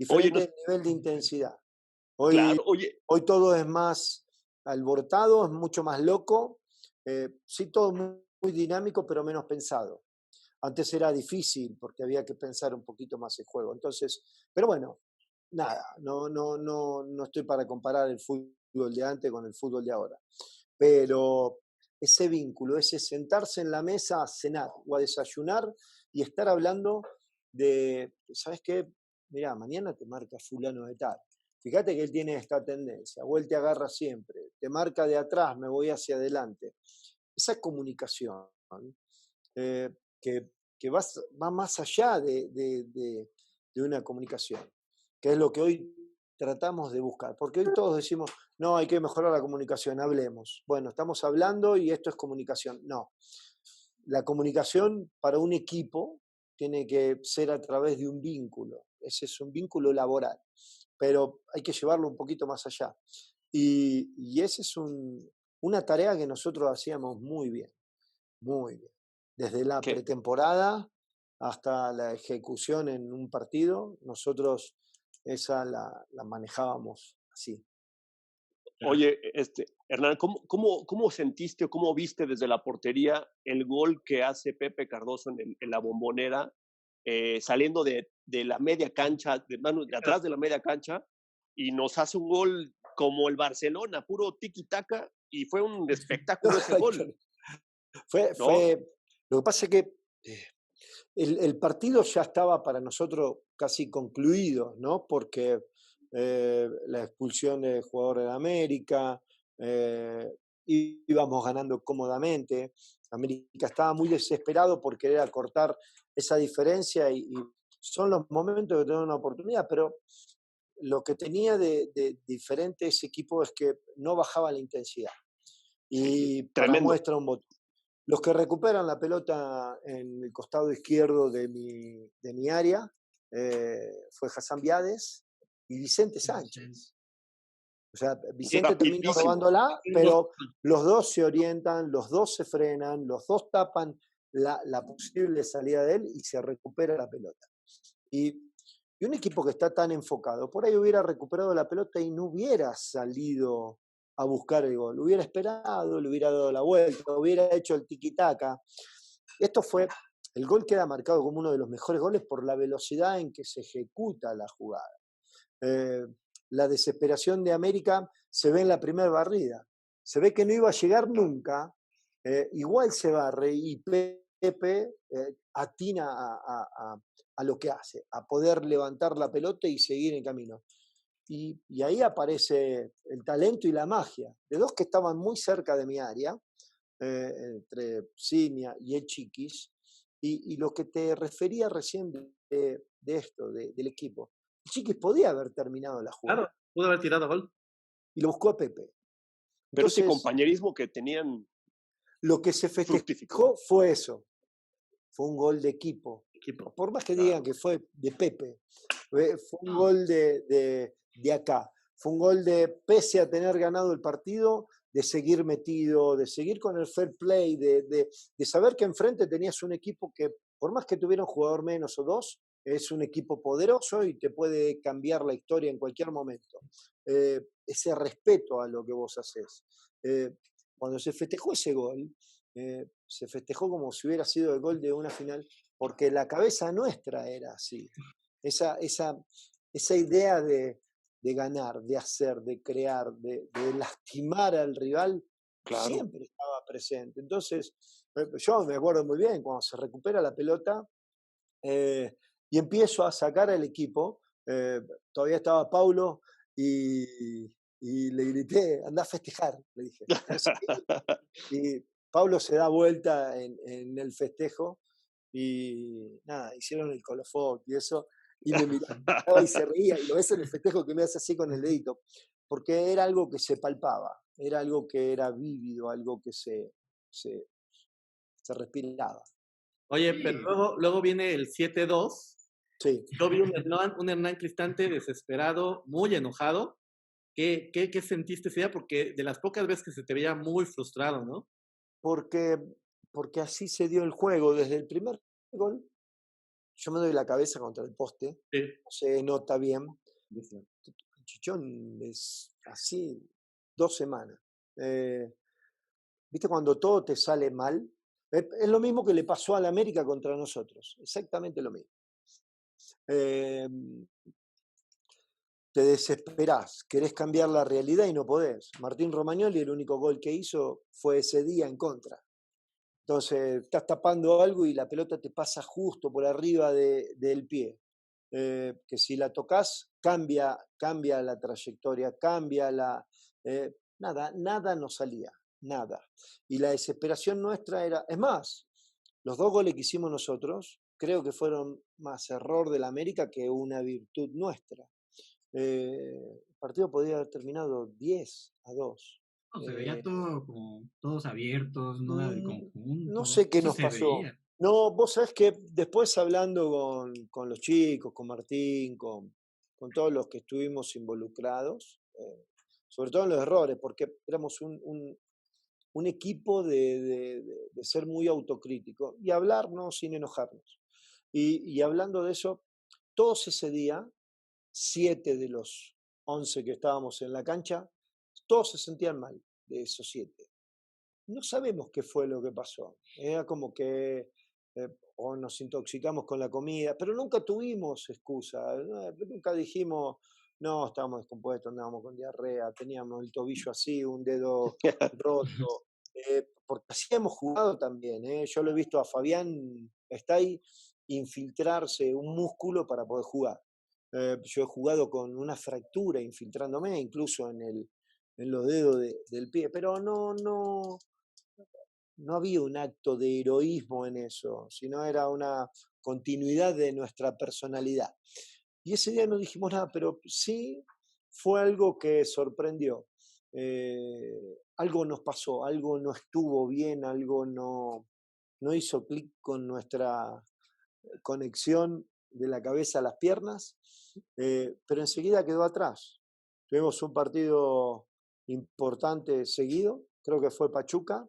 Oye, el nivel de intensidad. Claro, oye. Hoy todo es más alborotado, es mucho más loco, sí, todo muy dinámico, pero menos pensado. Antes era difícil porque había que pensar un poquito más el juego. Entonces, pero bueno, nada, no estoy para comparar el fútbol de antes con el fútbol de ahora. Pero ese vínculo, ese sentarse en la mesa a cenar o a desayunar y estar hablando de, ¿sabes qué? Mirá, mañana te marca fulano de tal. Fíjate que él tiene esta tendencia, o él te agarra siempre, te marca de atrás, me voy hacia adelante. Esa comunicación que va más allá de una comunicación, que es lo que hoy tratamos de buscar. Porque hoy todos decimos, no, hay que mejorar la comunicación, hablemos. Bueno, estamos hablando y esto es comunicación. No. La comunicación para un equipo tiene que ser a través de un vínculo. Ese es un vínculo laboral, pero hay que llevarlo un poquito más allá. Y esa es una tarea que nosotros hacíamos muy bien, muy bien. Desde la pretemporada hasta la ejecución en un partido, nosotros esa la manejábamos así. Oye, Hernán, ¿cómo sentiste o cómo viste desde la portería el gol que hace Pepe Cardoso en la Bombonera, saliendo de la media cancha, de atrás de la media cancha, y nos hace un gol como el Barcelona, puro tiki-taka, y fue un espectáculo ese gol? Lo que pasa es que el partido ya estaba para nosotros casi concluido, ¿no? Porque la expulsión del jugador de América, íbamos ganando cómodamente. América estaba muy desesperado por querer acortar esa diferencia y son los momentos de tener una oportunidad, pero lo que tenía de diferente ese equipo es que no bajaba la intensidad. Y para muestra un botón. Los que recuperan la pelota en el costado izquierdo de mi área fue Hassan Viades y Vicente Sánchez. O sea, Vicente terminó robándola, pero los dos se orientan, los dos se frenan, los dos tapan la posible salida de él y se recupera la pelota. Y un equipo que está tan enfocado, por ahí hubiera recuperado la pelota y no hubiera salido a buscar el gol. Hubiera esperado, le hubiera dado la vuelta, hubiera hecho el tiki-taka. El gol queda marcado como uno de los mejores goles por la velocidad en que se ejecuta la jugada. La desesperación de América se ve en la primera barrida. Se ve que no iba a llegar nunca, igual se barre y Pepe atina a lo que hace, a poder levantar la pelota y seguir en camino. Y ahí aparece el talento y la magia de dos que estaban muy cerca de mi área, entre Cinia y el Chiquis, y lo que te refería recién de esto, del equipo. El Chiquis podía haber terminado la jugada. Claro, pudo haber tirado gol. Y lo buscó a Pepe. Pero ese compañerismo que tenían... Lo que se festejó fue eso. Fue un gol de equipo. Por más que digan que fue de Pepe, fue un gol de acá. Fue un gol de, pese a tener ganado el partido, de seguir metido, de seguir con el fair play, de saber que enfrente tenías un equipo que, por más que tuviera un jugador menos o dos, es un equipo poderoso y te puede cambiar la historia en cualquier momento. Ese respeto a lo que vos haces. Cuando se festejó ese gol, se festejó como si hubiera sido el gol de una final, porque la cabeza nuestra era así. Esa idea de ganar, de hacer, de crear, de lastimar al rival, claro, siempre estaba presente. Entonces, yo me acuerdo muy bien, cuando se recupera la pelota y empiezo a sacar al equipo, todavía estaba Paulo y le grité, andá a festejar, le dije. Y Pablo se da vuelta en el festejo y nada, hicieron el colofón y eso, y me miraba y se reía, y lo ves en el festejo que me hace así con el dedito, porque era algo que se palpaba, era algo que era vívido, algo que se respiraba. Oye, pero luego viene el 7-2. Sí. Yo vi un Hernán Cristante desesperado, muy enojado, ¿Qué sentiste ese día? Porque de las pocas veces que se te veía muy frustrado, ¿no? Porque, porque así se dio el juego. Desde el primer gol, yo me doy la cabeza contra el poste, Sí. no se nota bien. El Chichón es así 2 semanas. ¿Viste cuando todo te sale mal? Es lo mismo que le pasó al América contra nosotros, exactamente lo mismo. Eh, Te desesperás, querés cambiar la realidad y no podés. Martín Romagnoli, el único gol que hizo fue ese día en contra. Entonces, estás tapando algo y la pelota te pasa justo por arriba del pie. Que si la tocas, cambia la trayectoria, cambia la... nada nos salía, nada. Y la desesperación nuestra era... Es más, los 2 goles que hicimos nosotros, creo que fueron más error del América que una virtud nuestra. El partido podía haber terminado 10-2. No, se veía todo como todos abiertos, no era de conjunto. No sé qué eso nos se pasó. veía. No, vos sabés que después hablando con los chicos, con Martín, con todos los que estuvimos involucrados, sobre todo en los errores, porque éramos un equipo de ser muy autocrítico y hablarnos sin enojarnos. Y hablando de eso, todos ese día, 7 de los 11 que estábamos en la cancha, todos se sentían mal de esos 7. No sabemos qué fue lo que pasó. Era como que o nos intoxicamos con la comida, pero nunca tuvimos excusa. Nunca dijimos, no, estábamos descompuestos, andábamos con diarrea, teníamos el tobillo así, un dedo roto. Porque así hemos jugado también. Yo lo he visto a Fabián, está ahí, infiltrarse un músculo para poder jugar. Yo he jugado con una fractura infiltrándome, incluso en los dedos del pie, pero no había un acto de heroísmo en eso, sino era una continuidad de nuestra personalidad. Y ese día no dijimos nada, pero sí fue algo que sorprendió. Algo nos pasó, algo no estuvo bien, algo no hizo clic con nuestra conexión de la cabeza a las piernas, pero enseguida quedó atrás. Tuvimos un partido importante seguido, creo que fue Pachuca,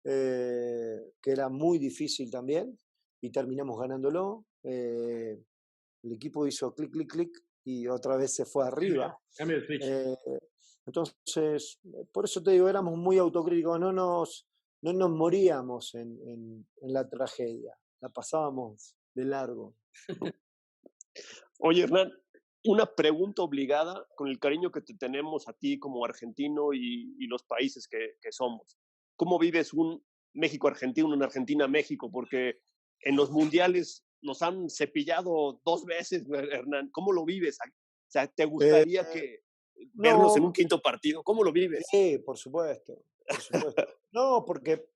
que era muy difícil también, y terminamos ganándolo. El equipo hizo clic, clic, clic, y otra vez se fue arriba. Cambio de switch. Entonces, por eso te digo, éramos muy autocríticos, no nos moríamos en la tragedia, la pasábamos de largo. Oye, Hernán, una pregunta obligada con el cariño que te tenemos a ti como argentino y los países que somos. ¿Cómo vives un México-Argentina, una Argentina-México? Porque en los mundiales nos han cepillado 2 veces, Hernán. ¿Cómo lo vives? O sea, ¿te gustaría vernos en un quinto partido? ¿Cómo lo vives? Sí, por supuesto. No, porque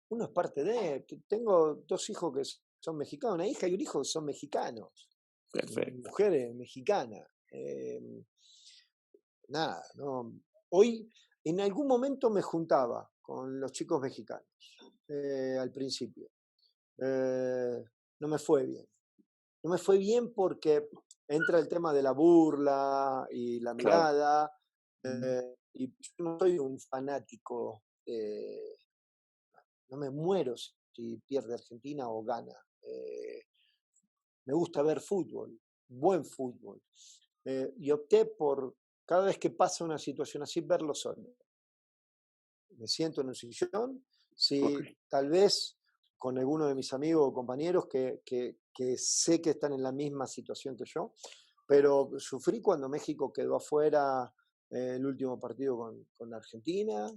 uno es parte de... Tengo 2 hijos que son mexicanos, una hija y un hijo que son mexicanos. Perfecto. Mujer mexicana. Nada, no. Hoy, en algún momento me juntaba con los chicos mexicanos, al principio. No me fue bien. No me fue bien porque entra el tema de la burla y la mirada. Y yo no soy un fanático, no me muero si pierde Argentina o gana. Me gusta ver fútbol, buen fútbol. Y opté por, cada vez que pasa una situación así, verlo solo. Me siento en un sillón, tal vez con alguno de mis amigos o compañeros que sé que están en la misma situación que yo, pero sufrí cuando México quedó afuera el último partido con Argentina,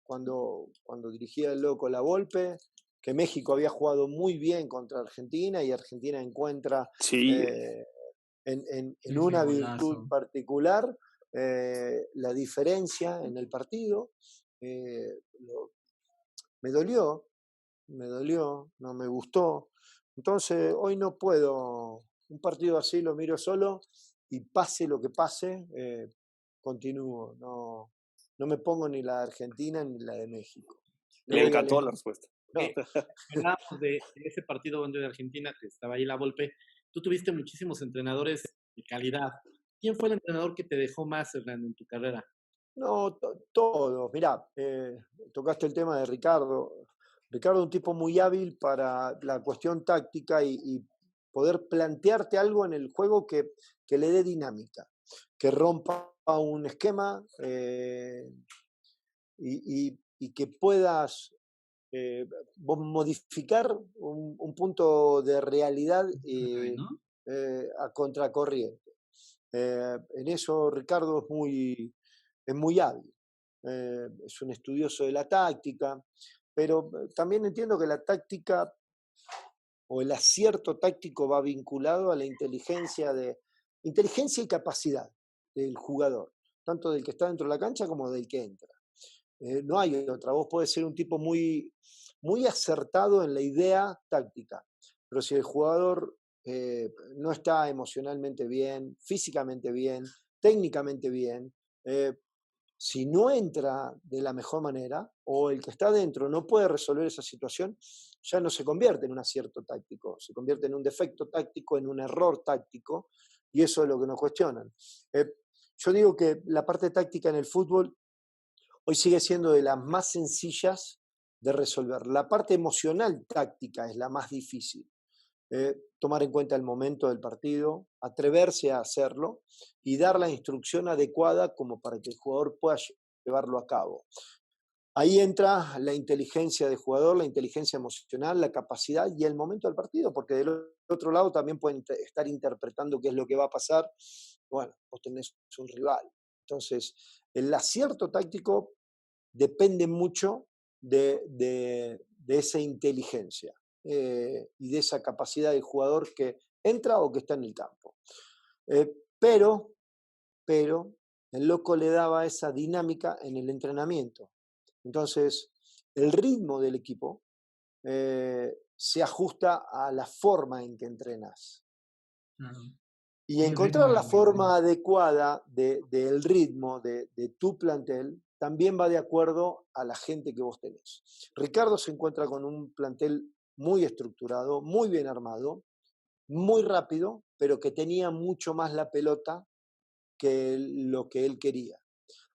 cuando dirigía el loco La Volpe, que México había jugado muy bien contra Argentina y Argentina encuentra en una virtud particular la diferencia en el partido. Me dolió, no me gustó. Entonces hoy no puedo, un partido así lo miro solo y pase lo que pase, continúo. No me pongo ni la de Argentina ni la de México. Me encantó la respuesta. No. Hablábamos de ese partido donde de Argentina, que estaba ahí la Volpe. Tú tuviste muchísimos entrenadores de calidad. ¿Quién fue el entrenador que te dejó más, Hernán, en tu carrera? No, todos. Mirá, tocaste el tema de Ricardo. Ricardo es un tipo muy hábil para la cuestión táctica y poder plantearte algo en el juego que le dé dinámica, que rompa un esquema y que puedas vos modificar un punto de realidad ¿no? a contracorriente. En eso Ricardo es muy hábil. Es un estudioso de la táctica, pero también entiendo que la táctica o el acierto táctico va vinculado a la inteligencia y capacidad del jugador, tanto del que está dentro de la cancha como del que entra. No hay otra. Vos podés ser un tipo muy acertado en la idea táctica, pero si el jugador no está emocionalmente bien, físicamente bien, técnicamente bien, si no entra de la mejor manera o el que está dentro no puede resolver esa situación, ya no se convierte en un acierto táctico, se convierte en un defecto táctico, en un error táctico, y eso es lo que nos cuestionan. Yo digo que la parte táctica en el fútbol hoy sigue siendo de las más sencillas de resolver. La parte emocional táctica es la más difícil. Tomar en cuenta el momento del partido, atreverse a hacerlo y dar la instrucción adecuada como para que el jugador pueda llevarlo a cabo. Ahí entra la inteligencia del jugador, la inteligencia emocional, la capacidad y el momento del partido, porque del otro lado también pueden estar interpretando qué es lo que va a pasar. Bueno, vos tenés un rival. Entonces, el acierto táctico depende mucho de esa inteligencia y de esa capacidad del jugador que entra o que está en el campo. Pero el loco le daba esa dinámica en el entrenamiento. Entonces, el ritmo del equipo se ajusta a la forma en que entrenas. Y encontrar la forma adecuada del ritmo de tu plantel también va de acuerdo a la gente que vos tenés. Ricardo se encuentra con un plantel muy estructurado, muy bien armado, muy rápido, pero que tenía mucho más la pelota que lo que él quería.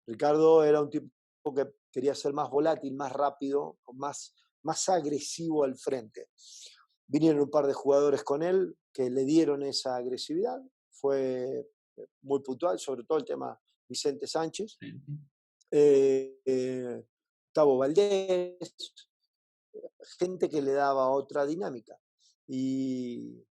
Ricardo era un tipo que quería ser más volátil, más rápido, más agresivo al frente. Vinieron un par de jugadores con él que le dieron esa agresividad. Fue muy puntual, sobre todo el tema Vicente Sánchez, Gustavo Valdés, gente que le daba otra dinámica. Y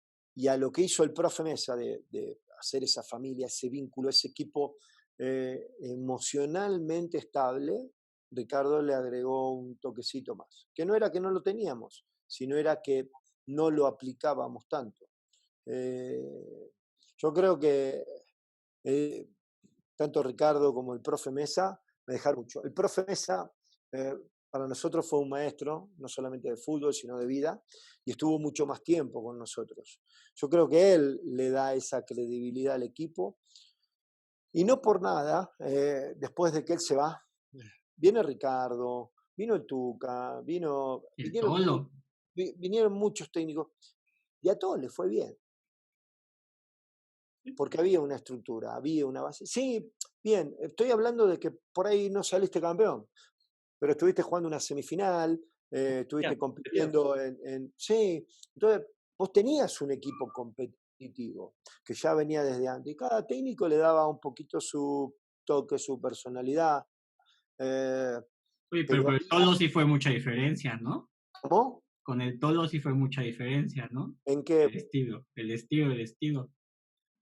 a lo que hizo el profe Mesa de hacer esa familia, ese vínculo, ese equipo emocionalmente estable, Ricardo le agregó un toquecito más. Que no era que no lo teníamos, sino era que no lo aplicábamos tanto. Yo creo que tanto Ricardo como el profe Mesa me dejaron mucho. El profe Mesa para nosotros fue un maestro, no solamente de fútbol, sino de vida, y estuvo mucho más tiempo con nosotros. Yo creo que él le da esa credibilidad al equipo, y no por nada, después de que él se va, viene Ricardo, vino el Tuca, vinieron muchos técnicos, y a todos les fue bien. Porque había una estructura, había una base. Sí, bien, estoy hablando de que por ahí no saliste campeón, pero estuviste jugando una semifinal, estuviste compitiendo Sí, entonces vos tenías un equipo competitivo que ya venía desde antes, y cada técnico le daba un poquito su toque, su personalidad. Oye, pero con el Tolo sí fue mucha diferencia, ¿no? ¿Cómo? Con el Tolo sí fue mucha diferencia, ¿no? ¿En qué? El estilo.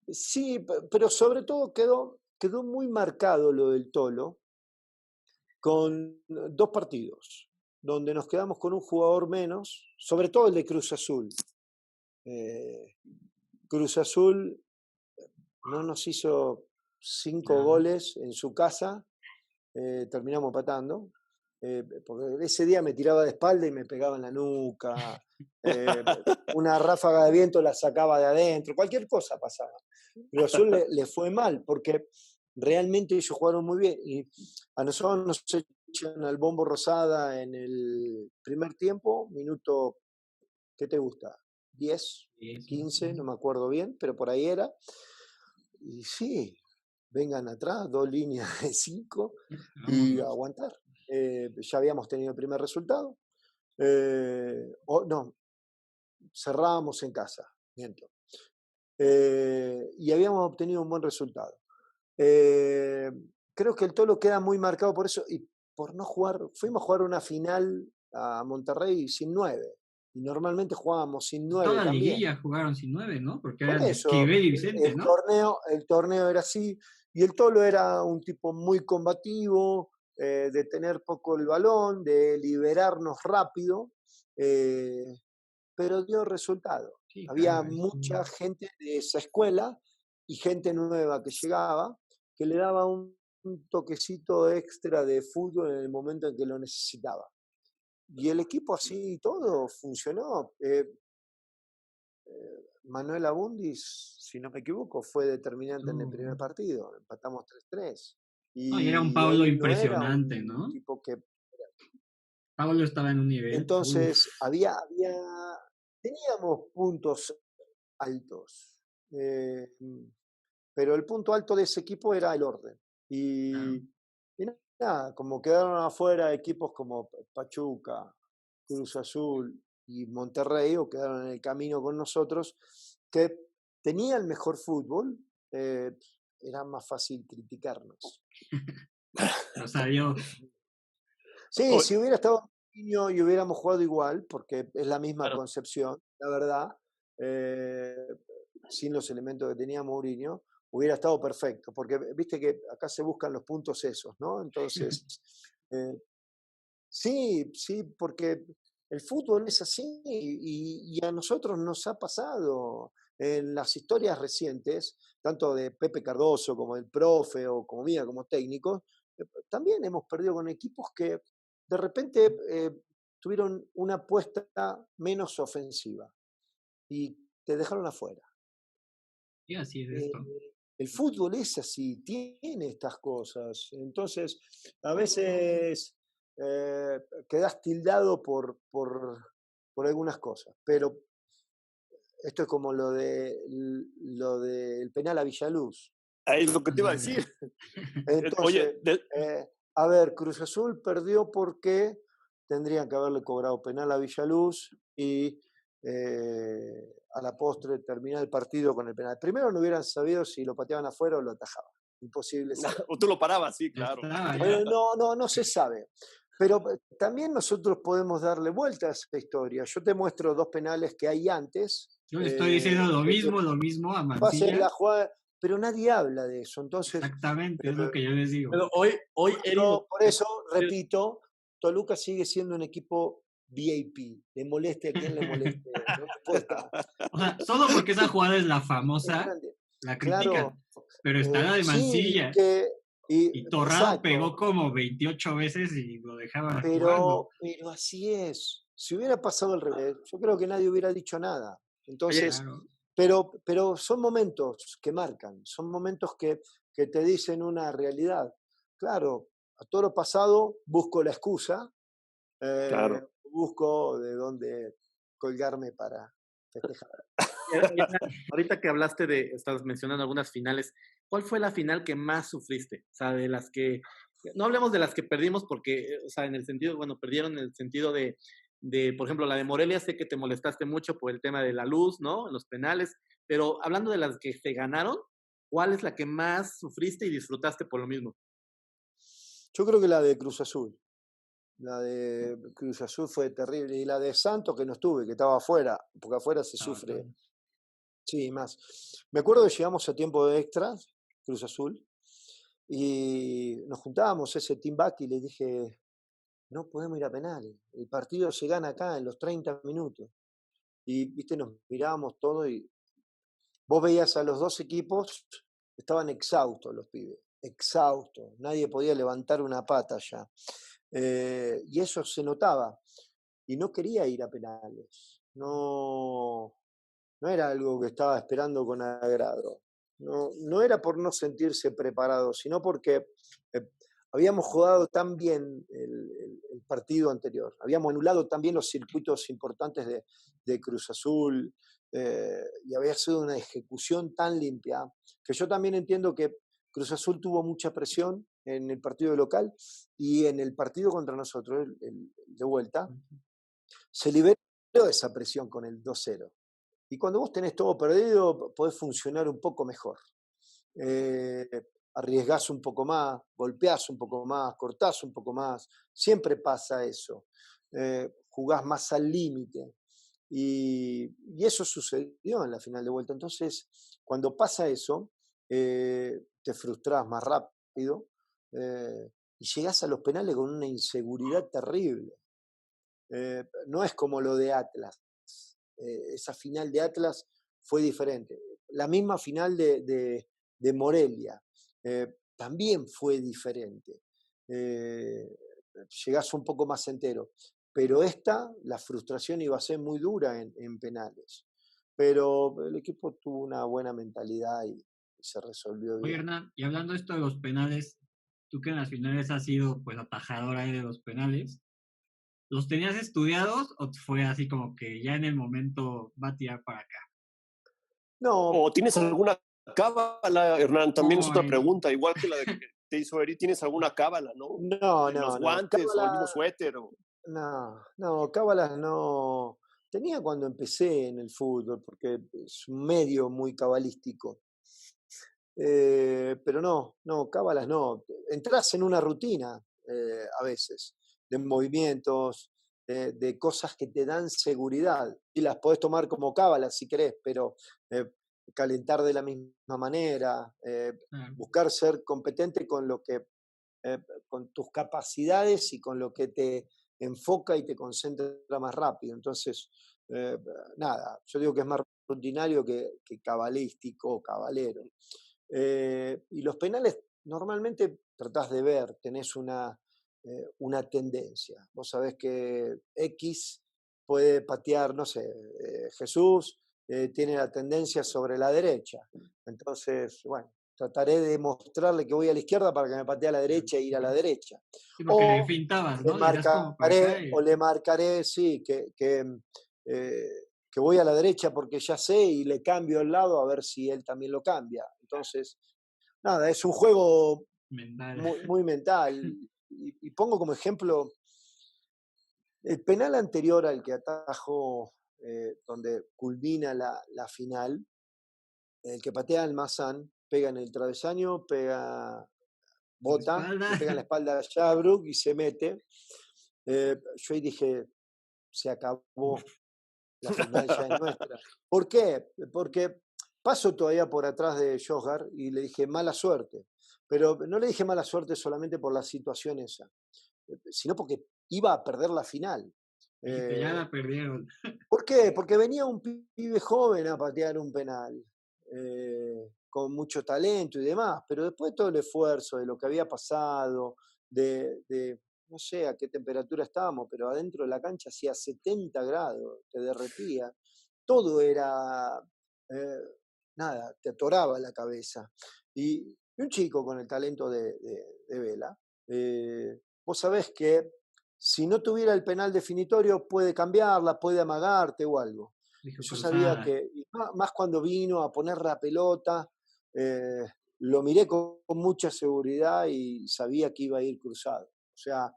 Sí, pero sobre todo quedó muy marcado lo del Tolo con 2 partidos, donde nos quedamos con un jugador menos, sobre todo el de Cruz Azul. Cruz Azul no nos hizo 5 goles en su casa, terminamos empatando, porque ese día me tiraba de espalda y me pegaba en la nuca, una ráfaga de viento la sacaba de adentro, cualquier cosa pasaba. Cruz Azul le fue mal, porque realmente ellos jugaron muy bien, y a nosotros nos echan al Bombo Rosada en el primer tiempo, minuto, ¿qué te gusta? 10, 15, no me acuerdo bien, pero por ahí era. y sí, vengan atrás, 2 líneas de 5 y aguantar. Ya habíamos tenido el primer resultado. No, cerrábamos en casa, miento. Y habíamos obtenido un buen resultado. Creo que el Tolo queda muy marcado por eso y por no jugar. Fuimos a jugar una final a Monterrey sin 9 y normalmente jugábamos sin 9 Toda también. liguilla jugaron sin 9, ¿no? Porque Por eran eso, Esquivel y Vicente, ¿no? el torneo era así y el Tolo era un tipo muy combativo, de tener poco el balón, de liberarnos rápido, pero dio resultado. Sí, Había claro. mucha gente de esa escuela y gente nueva que llegaba que le daba un toquecito extra de fútbol en el momento en que lo necesitaba. Y el equipo así y todo funcionó. Manuel Abundis, si no me equivoco, fue determinante en el primer partido. Empatamos 3-3. No, y era un Y Pablo él no era impresionante, un ¿no? tipo que... Pablo estaba en un nivel. Entonces, teníamos puntos altos. Pero el punto alto de ese equipo era el orden. Y nada, como quedaron afuera equipos como Pachuca, Cruz Azul y Monterrey, o quedaron en el camino con nosotros, que tenían mejor fútbol, era más fácil criticarnos. O sea, yo... Sí, si hubiera estado niño y hubiéramos jugado igual, porque es la misma concepción, la verdad, sin los elementos que tenía Mourinho, hubiera estado perfecto, porque viste que acá se buscan los puntos esos, ¿no? Entonces, sí, porque el fútbol es así y a nosotros nos ha pasado en las historias recientes, tanto de Pepe Cardoso como del profe o como mía como técnico, también hemos perdido con equipos que de repente tuvieron una apuesta menos ofensiva y te dejaron afuera. Y así es esto. El fútbol es así, tiene estas cosas. Entonces, a veces quedás tildado por algunas cosas, pero esto es como lo del penal a Villaluz. Ahí es lo que te iba a decir. Entonces, a ver, Cruz Azul perdió porque tendrían que haberle cobrado penal a Villaluz y a la postre terminar el partido con el penal. Primero no hubieran sabido si lo pateaban afuera o lo atajaban. Imposible saber. O tú lo parabas, sí, claro. No se sabe. Pero también nosotros podemos darle vuelta a esa historia. Yo te muestro 2 penales que hay antes. Yo le estoy diciendo lo mismo a Pase la Mancilla. jugada, pero nadie habla de eso. Entonces, Exactamente, es lo que yo les digo. Pero hoy por eso, repito, Toluca sigue siendo un equipo VIP. Le moleste a quien le moleste. No importa. O sea, solo porque esa jugada es la famosa, la critican. Claro, pero está la de Mancilla. Y Torrado pegó como 28 veces y lo dejaban jugando. Pero así es. Si hubiera pasado al revés, yo creo que nadie hubiera dicho nada. Entonces, pero son momentos que marcan, son momentos que te dicen una realidad. Claro, a todo lo pasado busco la excusa, busco de dónde colgarme para festejar. Ahorita que hablaste estabas mencionando algunas finales, ¿cuál fue la final que más sufriste? O sea, de las que, no hablemos de las que perdimos porque, o sea, en el sentido, bueno, perdieron en el sentido de, por ejemplo, la de Morelia, sé que te molestaste mucho por el tema de la luz, ¿no? En los penales, pero hablando de las que se ganaron, ¿cuál es la que más sufriste y disfrutaste por lo mismo? Yo creo que la de Cruz Azul. La de Cruz Azul fue terrible. Y la de Santos, que no estuve, que estaba afuera, porque afuera se sufre. Sí, más. Me acuerdo que llegamos a tiempo de extra, Cruz Azul, y nos juntábamos ese team back y le dije, no podemos ir a penales. El partido se gana acá en los 30 minutos. Y, viste, nos mirábamos todo y vos veías a los 2 equipos, estaban exhaustos los pibes, exhaustos. Nadie podía levantar una pata ya. Y eso se notaba. Y no quería ir a penales. No era algo que estaba esperando con agrado. No era por no sentirse preparado, sino porque habíamos jugado tan bien el partido anterior. Habíamos anulado también los circuitos importantes de Cruz Azul, y había sido una ejecución tan limpia, que yo también entiendo que Cruz Azul tuvo mucha presión en el partido local y en el partido contra nosotros, el de vuelta, se liberó de esa presión con el 2-0. Y cuando vos tenés todo perdido, podés funcionar un poco mejor. Arriesgás un poco más, golpeás un poco más, cortás un poco más. Siempre pasa eso. Jugás más al límite. Y eso sucedió en la final de vuelta. Entonces, cuando pasa eso, te frustrás más rápido y llegás a los penales con una inseguridad terrible. No es como lo de Atlas. Esa final de Atlas fue diferente. La misma final de Morelia también fue diferente. Llegás un poco más entero. Pero la frustración iba a ser muy dura en penales. Pero el equipo tuvo una buena mentalidad y se resolvió bien. Oye, Hernán, y hablando esto de los penales, tú que en las finales has sido pues atajador ahí de los penales, ¿los tenías estudiados o fue así como que ya en el momento va a tirar para acá? No. ¿O tienes alguna cábala, Hernán? También es otra pregunta, igual que la de que te hizo Eri, ¿tienes alguna cábala, no? No. ¿Los guantes cábala, o el mismo suéter? No, cábalas no. Tenía cuando empecé en el fútbol, porque es un medio muy cabalístico. Pero no, cábalas no. Entrás en una rutina a veces, de movimientos, de cosas que te dan seguridad. Y las podés tomar como cábalas si querés, pero calentar de la misma manera, buscar ser competente con lo que, con tus capacidades y con lo que te enfoca y te concentra más rápido. Entonces, nada, yo digo que es más rutinario que cabalístico o cabalero. Y los penales normalmente tratás de ver, tenés una tendencia. Vos sabés que X puede patear, no sé, Jesús tiene la tendencia sobre la derecha. Entonces, bueno, trataré de mostrarle que voy a la izquierda para que me patee a la derecha e ir a la derecha. Sí, porque le fintabas, ¿no? Le marcaré, sí, que voy a la derecha porque ya sé y le cambio el lado a ver si él también lo cambia. Entonces, nada, es un juego mental. Muy mental. Y pongo como ejemplo el penal anterior al que atajo, donde culmina la final, el que patea al Almazán, pega en el travesaño, bota, le pega en la espalda a Shabruk y se mete. Yo ahí dije, se acabó, la final ya es nuestra. ¿Por qué? Porque paso todavía por atrás de Johar y le dije mala suerte. Pero no le dije mala suerte solamente por la situación esa, sino porque iba a perder la final. Ya la perdieron. ¿Por qué? Porque venía un pibe joven a patear un penal, con mucho talento y demás, pero después de todo el esfuerzo de lo que había pasado, no sé a qué temperatura estábamos, pero adentro de la cancha hacía 70 grados, te derretía, todo era, nada, te atoraba la cabeza. Y un chico con el talento de Vela, vos sabés que si no tuviera el penal definitorio puede cambiarla, puede amagarte o algo. Yo sabía que, más cuando vino a poner la pelota, lo miré con mucha seguridad y sabía que iba a ir cruzado. O sea,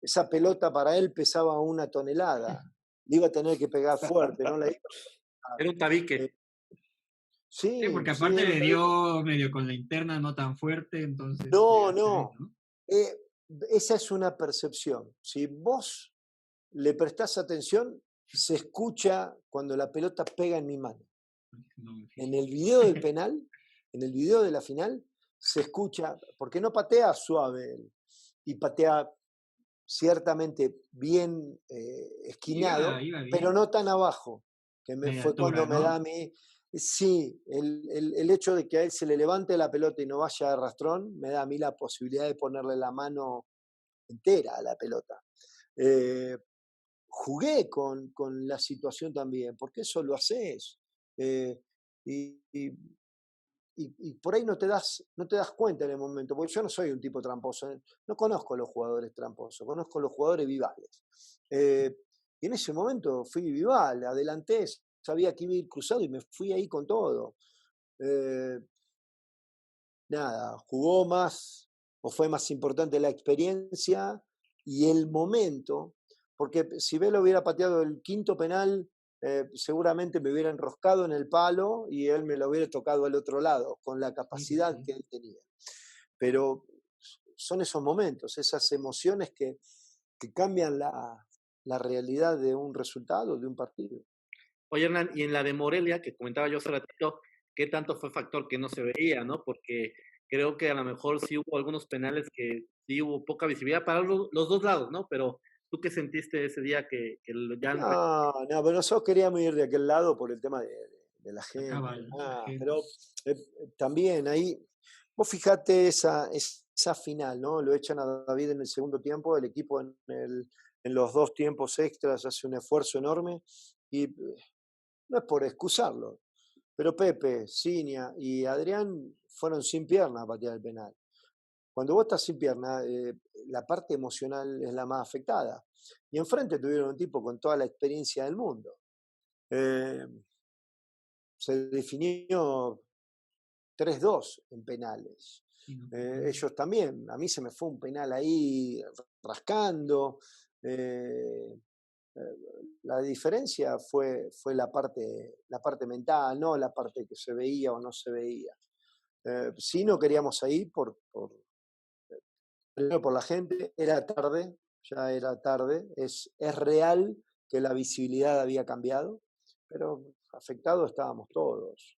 esa pelota para él pesaba 1 tonelada. Le iba a tener que pegar fuerte, ¿no? Era un tabique. Sí, porque aparte le dio medio con la interna no tan fuerte, entonces... No. Esa es una percepción. Si vos le prestás atención, se escucha cuando la pelota pega en mi mano. En el video del penal, en el video de la final, se escucha, porque no patea suave él, y patea ciertamente bien esquinado, iba bien, pero no tan abajo, que fue altura, cuando me da a mí. Sí, el hecho de que a él se le levante la pelota y no vaya de arrastrón, me da a mí la posibilidad de ponerle la mano entera a la pelota. Jugué con la situación también, porque eso lo haces. Y y por ahí no te das cuenta en el momento, porque yo no soy un tipo tramposo, no conozco a los jugadores tramposos, conozco a los jugadores vivales. Y en ese momento fui vival, adelanté, sabía que iba a ir cruzado y me fui ahí con todo. Nada, jugó más o fue más importante la experiencia y el momento, porque si Vela hubiera pateado el quinto penal, seguramente me hubiera enroscado en el palo y él me lo hubiera tocado al otro lado, con la capacidad que él tenía. Pero son esos momentos, esas emociones que cambian la realidad de un resultado, de un partido. Oye, Hernán, y en la de Morelia, que comentaba yo hace ratito, ¿qué tanto fue factor que no se veía, no? Porque creo que a lo mejor sí hubo algunos penales que sí hubo poca visibilidad para los dos lados, ¿no? Pero ¿tú qué sentiste ese día que ya no? No, pero nosotros queríamos ir de aquel lado por el tema de la gente. Pero también ahí, vos fijate esa final, ¿no? Lo echan a David en el segundo tiempo, el equipo en los 2 tiempos extras hace un esfuerzo enorme y no es por excusarlo, pero Pepe, Ciña y Adrián fueron sin pierna a patear el penal. Cuando vos estás sin pierna, la parte emocional es la más afectada. Y enfrente tuvieron un tipo con toda la experiencia del mundo. Se definió 3-2 en penales. Ellos también, a mí se me fue un penal ahí rascando. La diferencia fue la parte mental, no la parte que se veía o no se veía. Sí no queríamos ahí primero por la gente, ya era tarde, es real que la visibilidad había cambiado, pero afectados estábamos todos.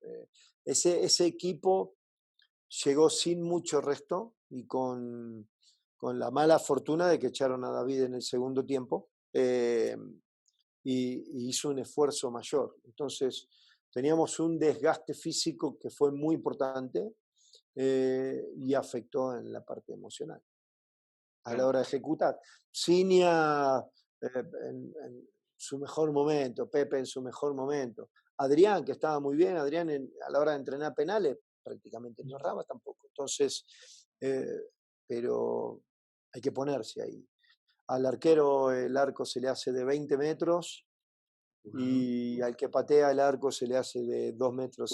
Ese equipo llegó sin mucho resto y con la mala fortuna de que echaron a David en el segundo tiempo y hizo un esfuerzo mayor. Entonces teníamos un desgaste físico que fue muy importante y afectó en la parte emocional a la hora de ejecutar. Ciña en su mejor momento, Pepe en su mejor momento, Adrián, que estaba muy bien, Adrián a la hora de entrenar penales prácticamente no erraba tampoco. Entonces, pero hay que ponerse ahí. Al arquero el arco se le hace de 20 metros y al que patea el arco se le hace de 2,5 metros.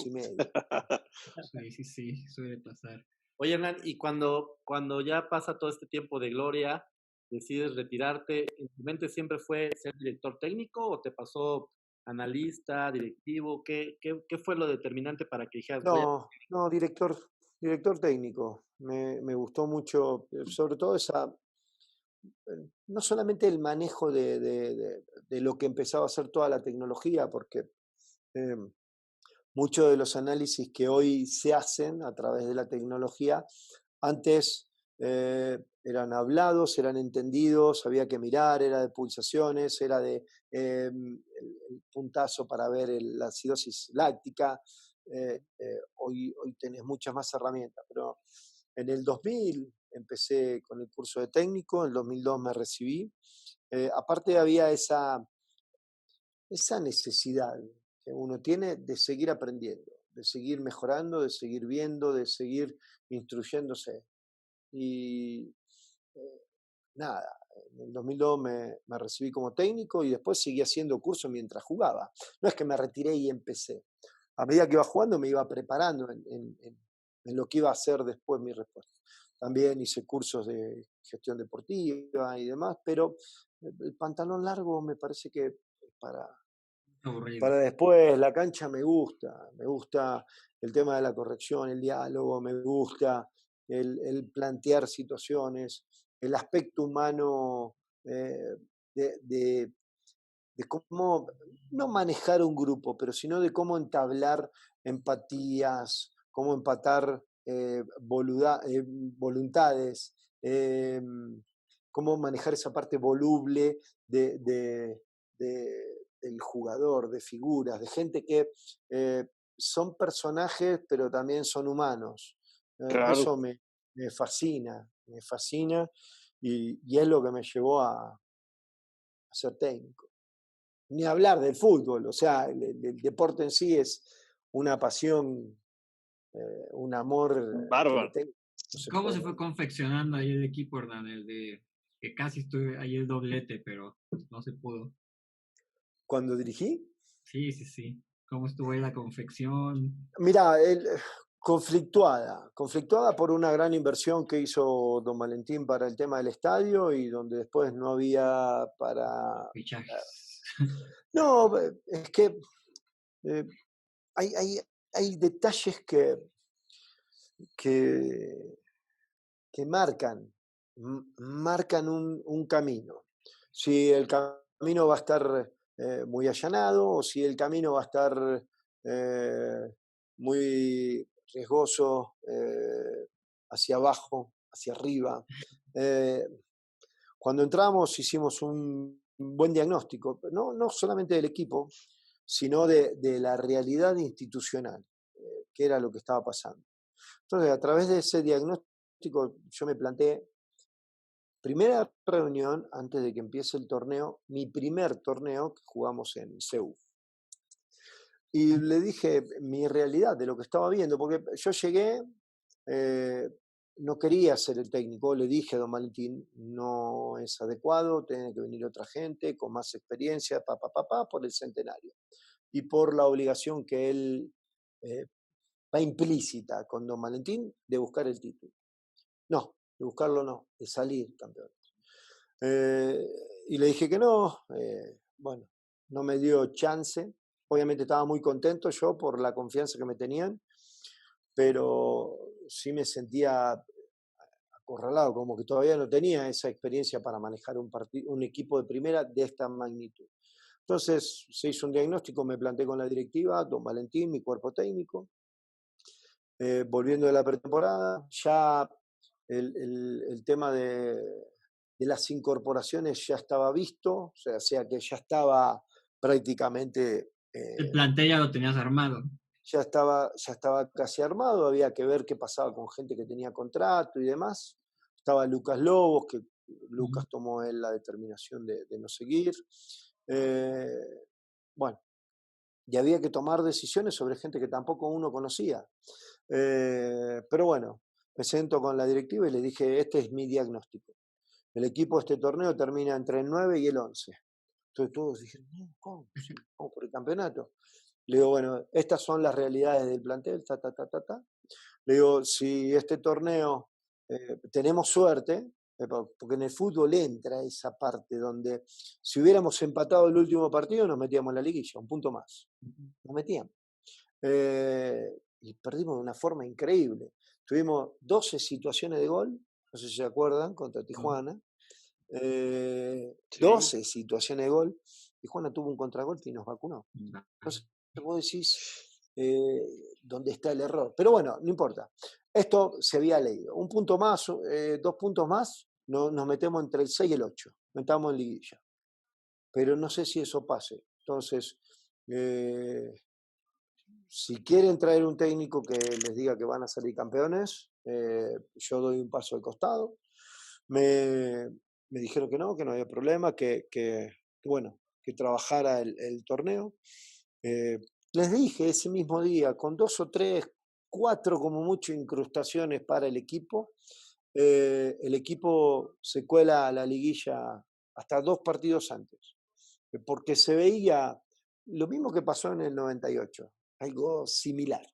Sí, suele pasar. Oye, Hernán, y cuando ya pasa todo este tiempo de gloria, decides retirarte, ¿en tu mente siempre fue ser director técnico o te pasó analista, directivo? ¿Qué fue lo determinante para que dijeras? No, director técnico. Me gustó mucho, sobre todo no solamente el manejo de lo que empezaba a hacer toda la tecnología, porque muchos de los análisis que hoy se hacen a través de la tecnología, antes eran hablados, eran entendidos, había que mirar, era de pulsaciones, era de el puntazo para ver la acidosis láctica. Hoy tenés muchas más herramientas, pero en el 2000 empecé con el curso de técnico, en el 2002 me recibí. Aparte había esa necesidad que uno tiene de seguir aprendiendo, de seguir mejorando, de seguir viendo, de seguir instruyéndose. Y nada, en el 2002 me recibí como técnico y después seguí haciendo cursos mientras jugaba. No es que me retiré y empecé. A medida que iba jugando me iba preparando en lo que iba a ser después mi respuesta. También hice cursos de gestión deportiva y demás, pero el pantalón largo me parece que para después, la cancha me gusta el tema de la corrección, el diálogo, me gusta el plantear situaciones, el aspecto humano de cómo, no manejar un grupo, pero sino de cómo entablar empatías, cómo empatar voluntades, cómo manejar esa parte voluble del jugador, de figuras, de gente que son personajes, pero también son humanos. Claro. Eso me fascina y es lo que me llevó a ser técnico. Ni hablar del fútbol, o sea, el deporte en sí es una pasión un amor que le Bárbaro. tengo. No se ¿Cómo puede. se fue confeccionando ahí el equipo, Hernán? El de que casi estuve ahí el doblete, pero no se pudo. Cuando dirigí, Sí. ¿Cómo estuvo ahí la confección? mira, conflictuada por una gran inversión que hizo don Valentín para el tema del estadio y donde después no había para... Fichajes. No, es que eh, hay detalles que, que marcan un camino. Si el camino va a estar muy allanado o si el camino va a estar muy riesgoso, hacia abajo, hacia arriba. Cuando entramos hicimos un buen diagnóstico, no solamente del equipo, sino de la realidad institucional, que era lo que estaba pasando. Entonces, a través de ese diagnóstico, yo me planteé, primera reunión antes de que empiece el torneo, mi primer torneo que jugamos en Seúl. Y le dije mi realidad de lo que estaba viendo, porque yo llegué, no quería ser el técnico, le dije a don Valentín, no es adecuado, tiene que venir otra gente con más experiencia, por el centenario. Y por la obligación que él va implícita con don Valentín de buscar el título. No, de buscarlo no, de salir campeón. Y le dije que no, bueno, no me dio chance. Obviamente estaba muy contento yo por la confianza que me tenían, pero sí me sentía acorralado, como que todavía no tenía esa experiencia para manejar un equipo de primera de esta magnitud. Entonces se hizo un diagnóstico, me planté con la directiva, don Valentín, mi cuerpo técnico. Volviendo de la pretemporada, ya el tema de las incorporaciones ya estaba visto, o sea que ya estaba prácticamente... El plantel ya lo tenías armado. Ya estaba casi armado, había que ver qué pasaba con gente que tenía contrato y demás. Estaba Lucas Lobos, que Lucas tomó él la determinación de no seguir. Bueno, y había que tomar decisiones sobre gente que tampoco uno conocía. Pero bueno, me siento con la directiva y le dije, este es mi diagnóstico. El equipo de este torneo termina entre el 9 y el 11. Entonces todos dijeron, no, ¿cómo? Sí, vamos por el campeonato. Le digo, bueno, estas son las realidades del plantel, Le digo, si este torneo tenemos suerte, porque en el fútbol entra esa parte donde si hubiéramos empatado el último partido nos metíamos en la liguilla, un punto más. Nos metíamos. Y perdimos de una forma increíble. Tuvimos 12 situaciones de gol, no sé si se acuerdan, contra Tijuana. 12 situaciones de gol. Tijuana tuvo un contragolpe y nos vacunó. Entonces, vos decís dónde está el error. Pero bueno, no importa. Esto se había leído. Un punto más, 2 puntos más, nos metemos entre el 6 y el 8. Metamos en liguilla. Pero no sé si eso pase. Entonces, si quieren traer un técnico que les diga que van a salir campeones, yo doy un paso al costado. Me dijeron que no había problema, que bueno, que trabajara el torneo. Les dije ese mismo día, con 2 o 3, 4 como mucho incrustaciones para el equipo se cuela a la liguilla hasta 2 partidos antes, porque se veía lo mismo que pasó en el 98, algo similar.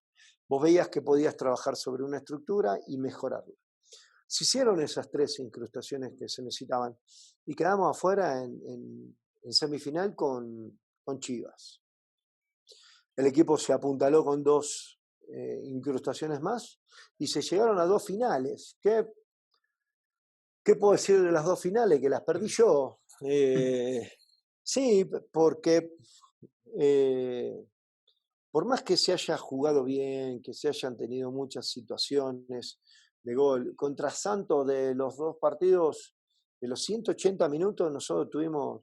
Vos veías que podías trabajar sobre una estructura y mejorarla. Se hicieron esas 3 incrustaciones que se necesitaban y quedamos afuera en semifinal con Chivas. El equipo se apuntaló con 2 incrustaciones más y se llegaron a 2 finales. ¿Qué puedo decir de las 2 finales? Que las perdí yo. Sí, porque por más que se haya jugado bien, que se hayan tenido muchas situaciones de gol, contra Santos de los 2 partidos, de los 180 minutos, nosotros tuvimos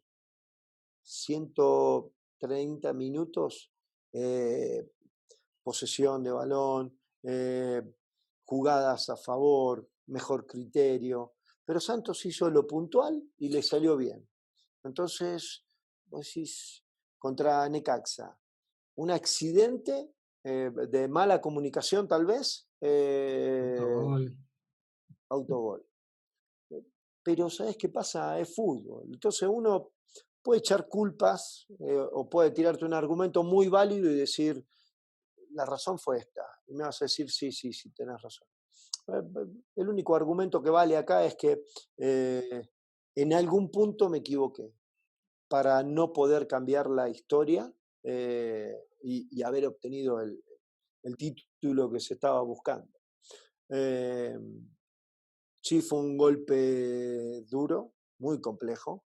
130 minutos posesión de balón, jugadas a favor, mejor criterio, pero Santos hizo lo puntual y le salió bien. Entonces, vos decís, contra Necaxa, un accidente de mala comunicación tal vez, autogol. Pero ¿sabes qué pasa? Es fútbol. Entonces uno puede echar culpas o puede tirarte un argumento muy válido y decir, la razón fue esta. Y me vas a decir, sí, tenés razón. El único argumento que vale acá es que en algún punto me equivoqué para no poder cambiar la historia y haber obtenido el título que se estaba buscando. Sí, fue un golpe duro, muy complejo.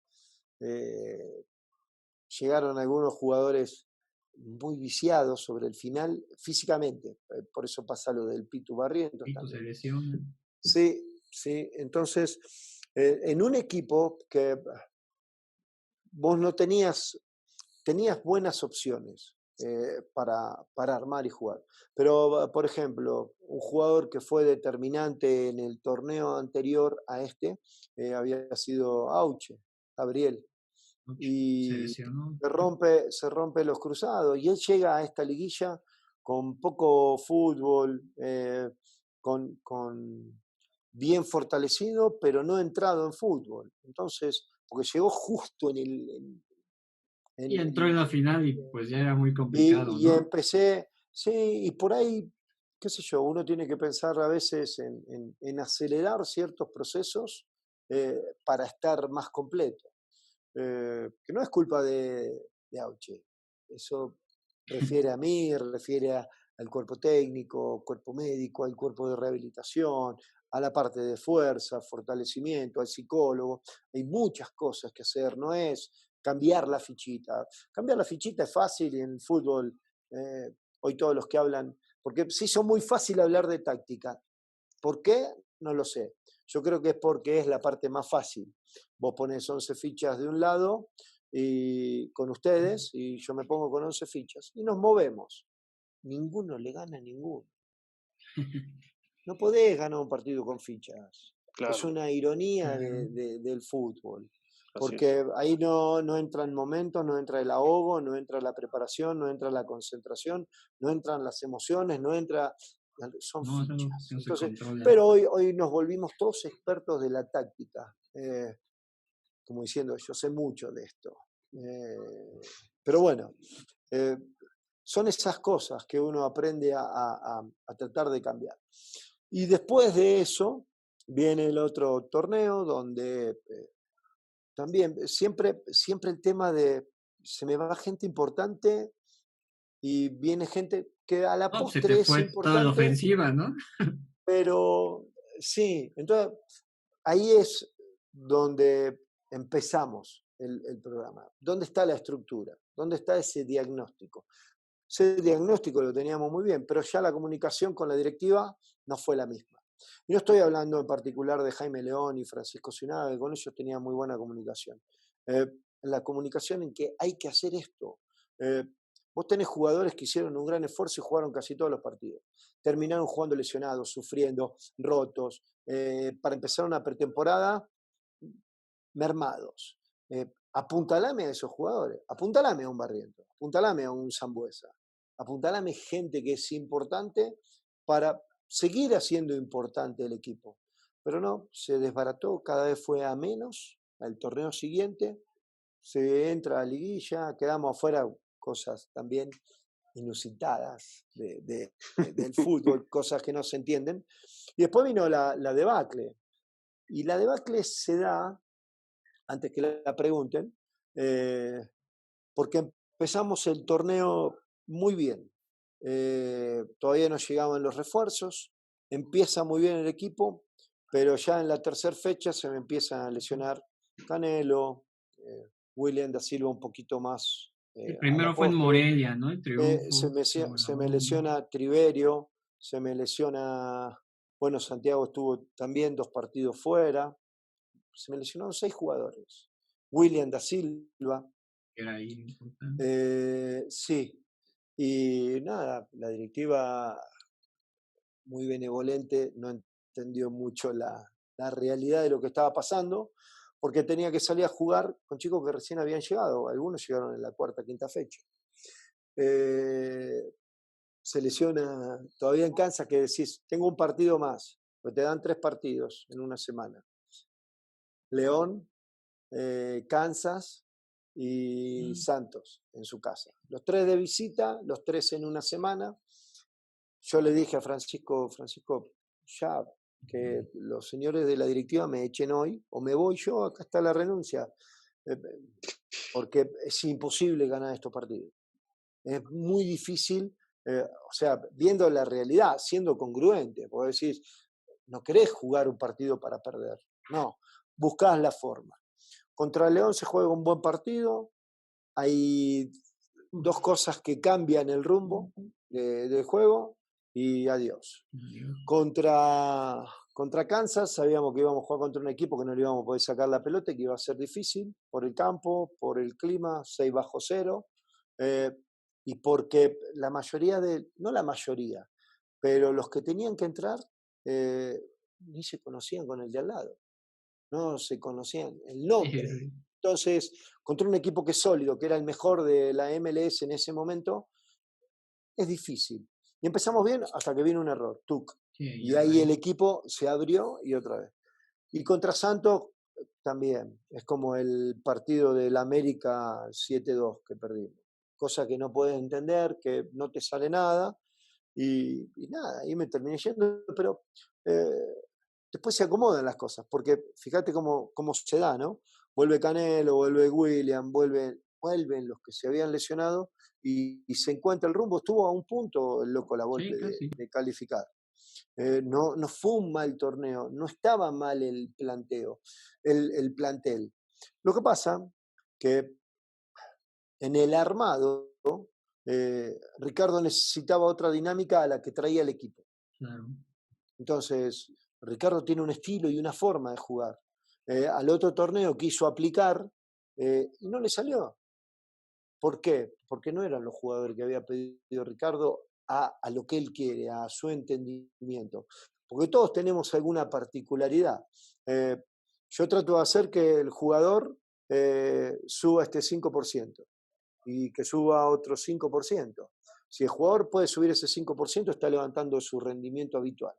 Llegaron algunos jugadores muy viciados sobre el final, físicamente. Por eso pasa lo del Pitu Barrientos. Pitu se lesiona. Sí. Entonces, en un equipo que vos no tenías buenas opciones para armar y jugar. Pero, por ejemplo, un jugador que fue determinante en el torneo anterior a este había sido Auche, Gabriel. Y se rompe los cruzados. Y él llega a esta liguilla con poco fútbol, con bien fortalecido, pero no entrado en fútbol. Entonces, porque llegó justo y entró en la final y pues ya era muy complicado, y ¿no? empecé, sí, y por ahí, qué sé yo, uno tiene que pensar a veces en acelerar ciertos procesos para estar más completo. Que no es culpa de Auche. Eso refiere a mí, refiere al cuerpo técnico, cuerpo médico, al cuerpo de rehabilitación, a la parte de fuerza, fortalecimiento, al psicólogo. Hay muchas cosas que hacer, no es cambiar la fichita. Cambiar la fichita es fácil y en el fútbol, hoy todos los que hablan, porque se hizo muy fácil hablar de táctica. ¿Por qué? No lo sé. Yo creo que es porque es la parte más fácil. Vos pones 11 fichas de un lado y con ustedes y yo me pongo con 11 fichas y nos movemos. Ninguno le gana a ninguno. No podés ganar un partido con fichas. Claro. Es una ironía del fútbol. Porque ahí no entran momentos, no entra el ahogo, no entra la preparación, no entra la concentración, no entran las emociones, no entra... Son fichas. Entonces, pero hoy nos volvimos todos expertos de la táctica. Como diciendo, yo sé mucho de esto. Pero bueno, son esas cosas que uno aprende a tratar de cambiar. Y después de eso viene el otro torneo donde también siempre el tema de se me va gente importante y viene gente que a la postre se te es fue importante. toda la ofensiva, ¿no? Pero sí, entonces ahí es donde empezamos el programa. ¿Dónde está la estructura? ¿Dónde está ese diagnóstico? Ese diagnóstico lo teníamos muy bien, pero ya la comunicación con la directiva no fue la misma. Y no estoy hablando en particular de Jaime León y Francisco Zunada, que con ellos tenía muy buena comunicación. La comunicación en que hay que hacer esto. Vos tenés jugadores que hicieron un gran esfuerzo y jugaron casi todos los partidos. Terminaron jugando lesionados, sufriendo, rotos. Para empezar una pretemporada, mermados. Apuntalame a esos jugadores. Apuntalame a un Barrientos. Apuntalame a un Sambuesa. Apuntalame gente que es importante para seguir haciendo importante el equipo. Pero no, se desbarató, cada vez fue a menos. Al torneo siguiente se entra a liguilla, quedamos afuera, cosas también inusitadas del fútbol, cosas que no se entienden. Y después vino la debacle. Y la debacle se da, antes que la pregunten, porque empezamos el torneo muy bien. Todavía no llegaban los refuerzos, empieza muy bien el equipo, pero ya en la tercera fecha se me empiezan a lesionar Canelo, William da Silva un poquito más. El primero fue en Morelia, ¿no? El triunfo. Se me lesiona Triverio, se me lesiona, bueno, Santiago estuvo también 2 partidos fuera, se me lesionaron 6 jugadores. William da Silva. Era ahí importante. Sí, y nada, la directiva muy benevolente no entendió mucho la realidad de lo que estaba pasando, porque tenía que salir a jugar con chicos que recién habían llegado, algunos llegaron en la 4ª, 5ª fecha. se lesiona todavía en Kansas, que decís, tengo un partido más, pero te dan 3 partidos en una semana. León, Kansas y Santos en su casa. Los 3 de visita, los 3 en una semana. Yo le dije a Francisco, ya que los señores de la directiva me echen hoy, o me voy yo, acá está la renuncia, porque es imposible ganar estos partidos. Es muy difícil, o sea, viendo la realidad, siendo congruente, porque decís, no querés jugar un partido para perder, no, buscás la forma. Contra León se juega un buen partido, hay 2 cosas que cambian el rumbo del juego y adiós. Contra Kansas sabíamos que íbamos a jugar contra un equipo que no le íbamos a poder sacar la pelota y que iba a ser difícil por el campo, por el clima, 6 bajo cero, y porque la mayoría no la mayoría, pero los que tenían que entrar ni se conocían con el de al lado, no se conocían el nombre. Entonces, contra un equipo que es sólido, que era el mejor de la MLS en ese momento, es difícil. Y empezamos bien hasta que vino un error, tuc. Y ahí el equipo se abrió y otra vez. Y contra Santos también, es como el partido del América 7-2 que perdimos. Cosa que no puedes entender, que no te sale nada. Y nada, ahí me terminé yendo, pero después se acomodan las cosas, porque fíjate cómo se da, ¿no? Vuelve Canelo, vuelve William, vuelven los que se habían lesionado y se encuentra el rumbo. Estuvo a un punto el loco la Volpe de calificar. No fue un mal torneo, no estaba mal el planteo, el plantel. Lo que pasa que en el armado, Ricardo necesitaba otra dinámica a la que traía el equipo. Claro. Entonces, Ricardo tiene un estilo y una forma de jugar. Al otro torneo quiso aplicar y no le salió. ¿Por qué? Porque no eran los jugadores que había pedido Ricardo a lo que él quiere, a su entendimiento. Porque todos tenemos alguna particularidad. Yo trato de hacer que el jugador suba este 5% y que suba otro 5%. Si el jugador puede subir ese 5%, está levantando su rendimiento habitual.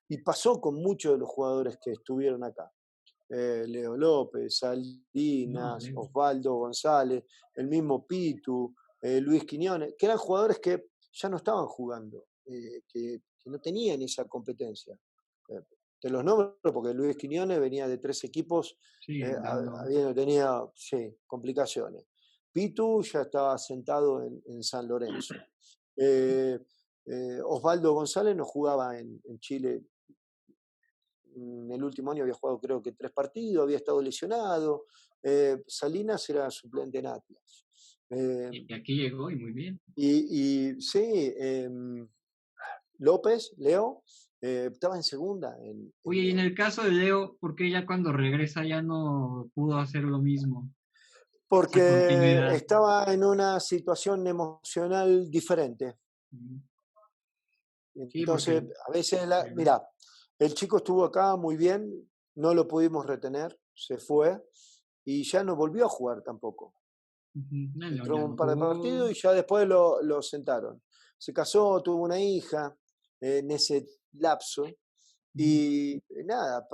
Y pasó con muchos de los jugadores que estuvieron acá. Leo López, Salinas, Osvaldo González, el mismo Pitu, Luis Quiñones, que eran jugadores que ya no estaban jugando, que no tenían esa competencia. Te los nombro porque Luis Quiñones venía de 3 equipos, tenía complicaciones. Pitu ya estaba sentado en San Lorenzo. Osvaldo González no jugaba en Chile. En el último año había jugado creo que 3 partidos, había estado lesionado. Salinas era suplente en Atlas. Y aquí llegó y muy bien. Y sí, López, Leo, estaba en segunda. Oye, y en el caso de Leo, ¿por qué ya cuando regresa ya no pudo hacer lo mismo? Porque estaba en una situación emocional diferente. Entonces, porque a veces, mira, el chico estuvo acá muy bien, no lo pudimos retener, se fue y ya no volvió a jugar tampoco. Entró un par de partidos y ya después lo sentaron. Se casó, tuvo una hija en ese lapso y nada,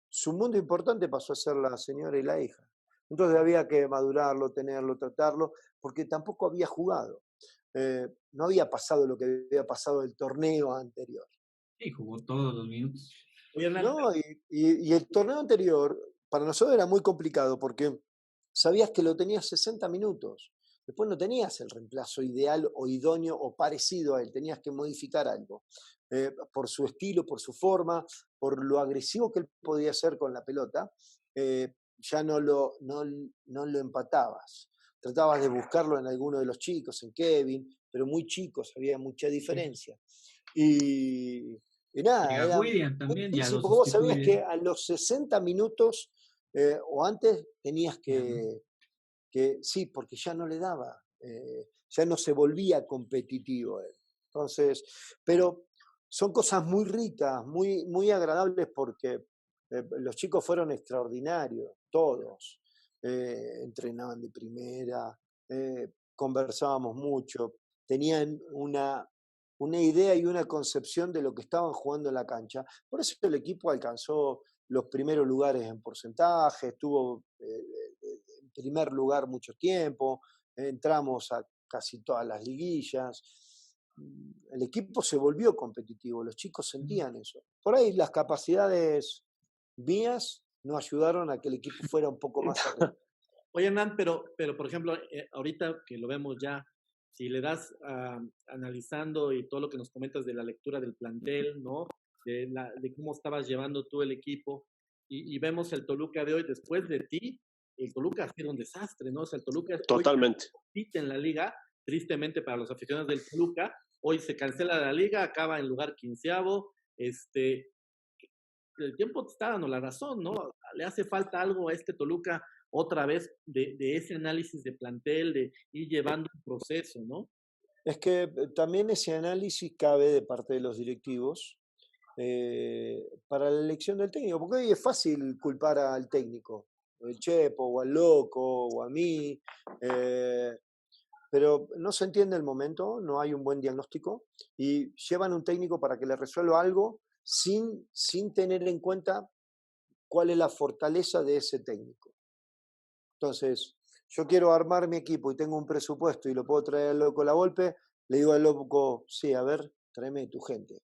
su mundo importante pasó a ser la señora y la hija. Entonces había que madurarlo, tenerlo, tratarlo, porque tampoco había jugado. No había pasado lo que había pasado el torneo anterior. Sí, jugó todos los minutos. No, y el torneo anterior para nosotros era muy complicado porque sabías que lo tenías 60 minutos. Después no tenías el reemplazo ideal o idóneo o parecido a él, tenías que modificar algo. Por su estilo, por su forma, por lo agresivo que él podía ser con la pelota, ya no lo empatabas. Tratabas de buscarlo en alguno de los chicos, en Kevin, pero muy chicos, había mucha diferencia. Y nada, era William también, difícil, porque vos sabías que a los 60 minutos o antes tenías que sí, porque ya no le daba, ya no se volvía competitivo él. Entonces, pero son cosas muy ricas, muy, muy agradables porque los chicos fueron extraordinarios, todos. Entrenaban de primera, conversábamos mucho, tenían una una idea y una concepción de lo que estaban jugando en la cancha. Por eso el equipo alcanzó los primeros lugares en porcentaje, estuvo en primer lugar mucho tiempo, entramos a casi todas las liguillas. El equipo se volvió competitivo, los chicos sentían eso. Por ahí las capacidades mías no ayudaron a que el equipo fuera un poco más arriba. Oye, Hernán, pero por ejemplo, ahorita que lo vemos ya, si le das analizando y todo lo que nos comentas de la lectura del plantel, ¿no? De cómo estabas llevando tú el equipo, y vemos el Toluca de hoy, después de ti, el Toluca ha sido un desastre, ¿no? O sea, el Toluca totalmente hoy en la liga, tristemente para los aficionados del Toluca, hoy se cancela la liga, acaba en lugar 15º, el tiempo te está dando la razón, ¿no? Le hace falta algo a este Toluca otra vez de ese análisis de plantel, de ir llevando un proceso, ¿no? Es que también ese análisis cabe de parte de los directivos para la elección del técnico, porque hoy es fácil culpar al técnico, el Chepo, o al Loco, o a mí, pero no se entiende el momento, no hay un buen diagnóstico, y llevan un técnico para que le resuelva algo sin tener en cuenta cuál es la fortaleza de ese técnico. Entonces, yo quiero armar mi equipo y tengo un presupuesto y lo puedo traer al Loco Lavolpe, le digo al Loco, sí, a ver, tráeme tu gente.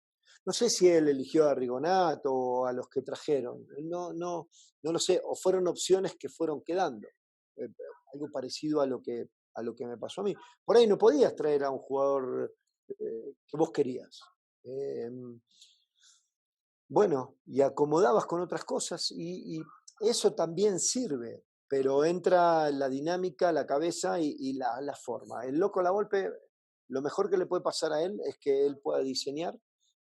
No sé si él eligió a Rigonato o a los que trajeron, no lo sé, o fueron opciones que fueron quedando, algo parecido a lo que me pasó a mí. Por ahí no podías traer a un jugador que vos querías. Bueno, y acomodabas con otras cosas y eso también sirve, pero entra la dinámica, la cabeza y la forma. El Loco Lavolpe, lo mejor que le puede pasar a él es que él pueda diseñar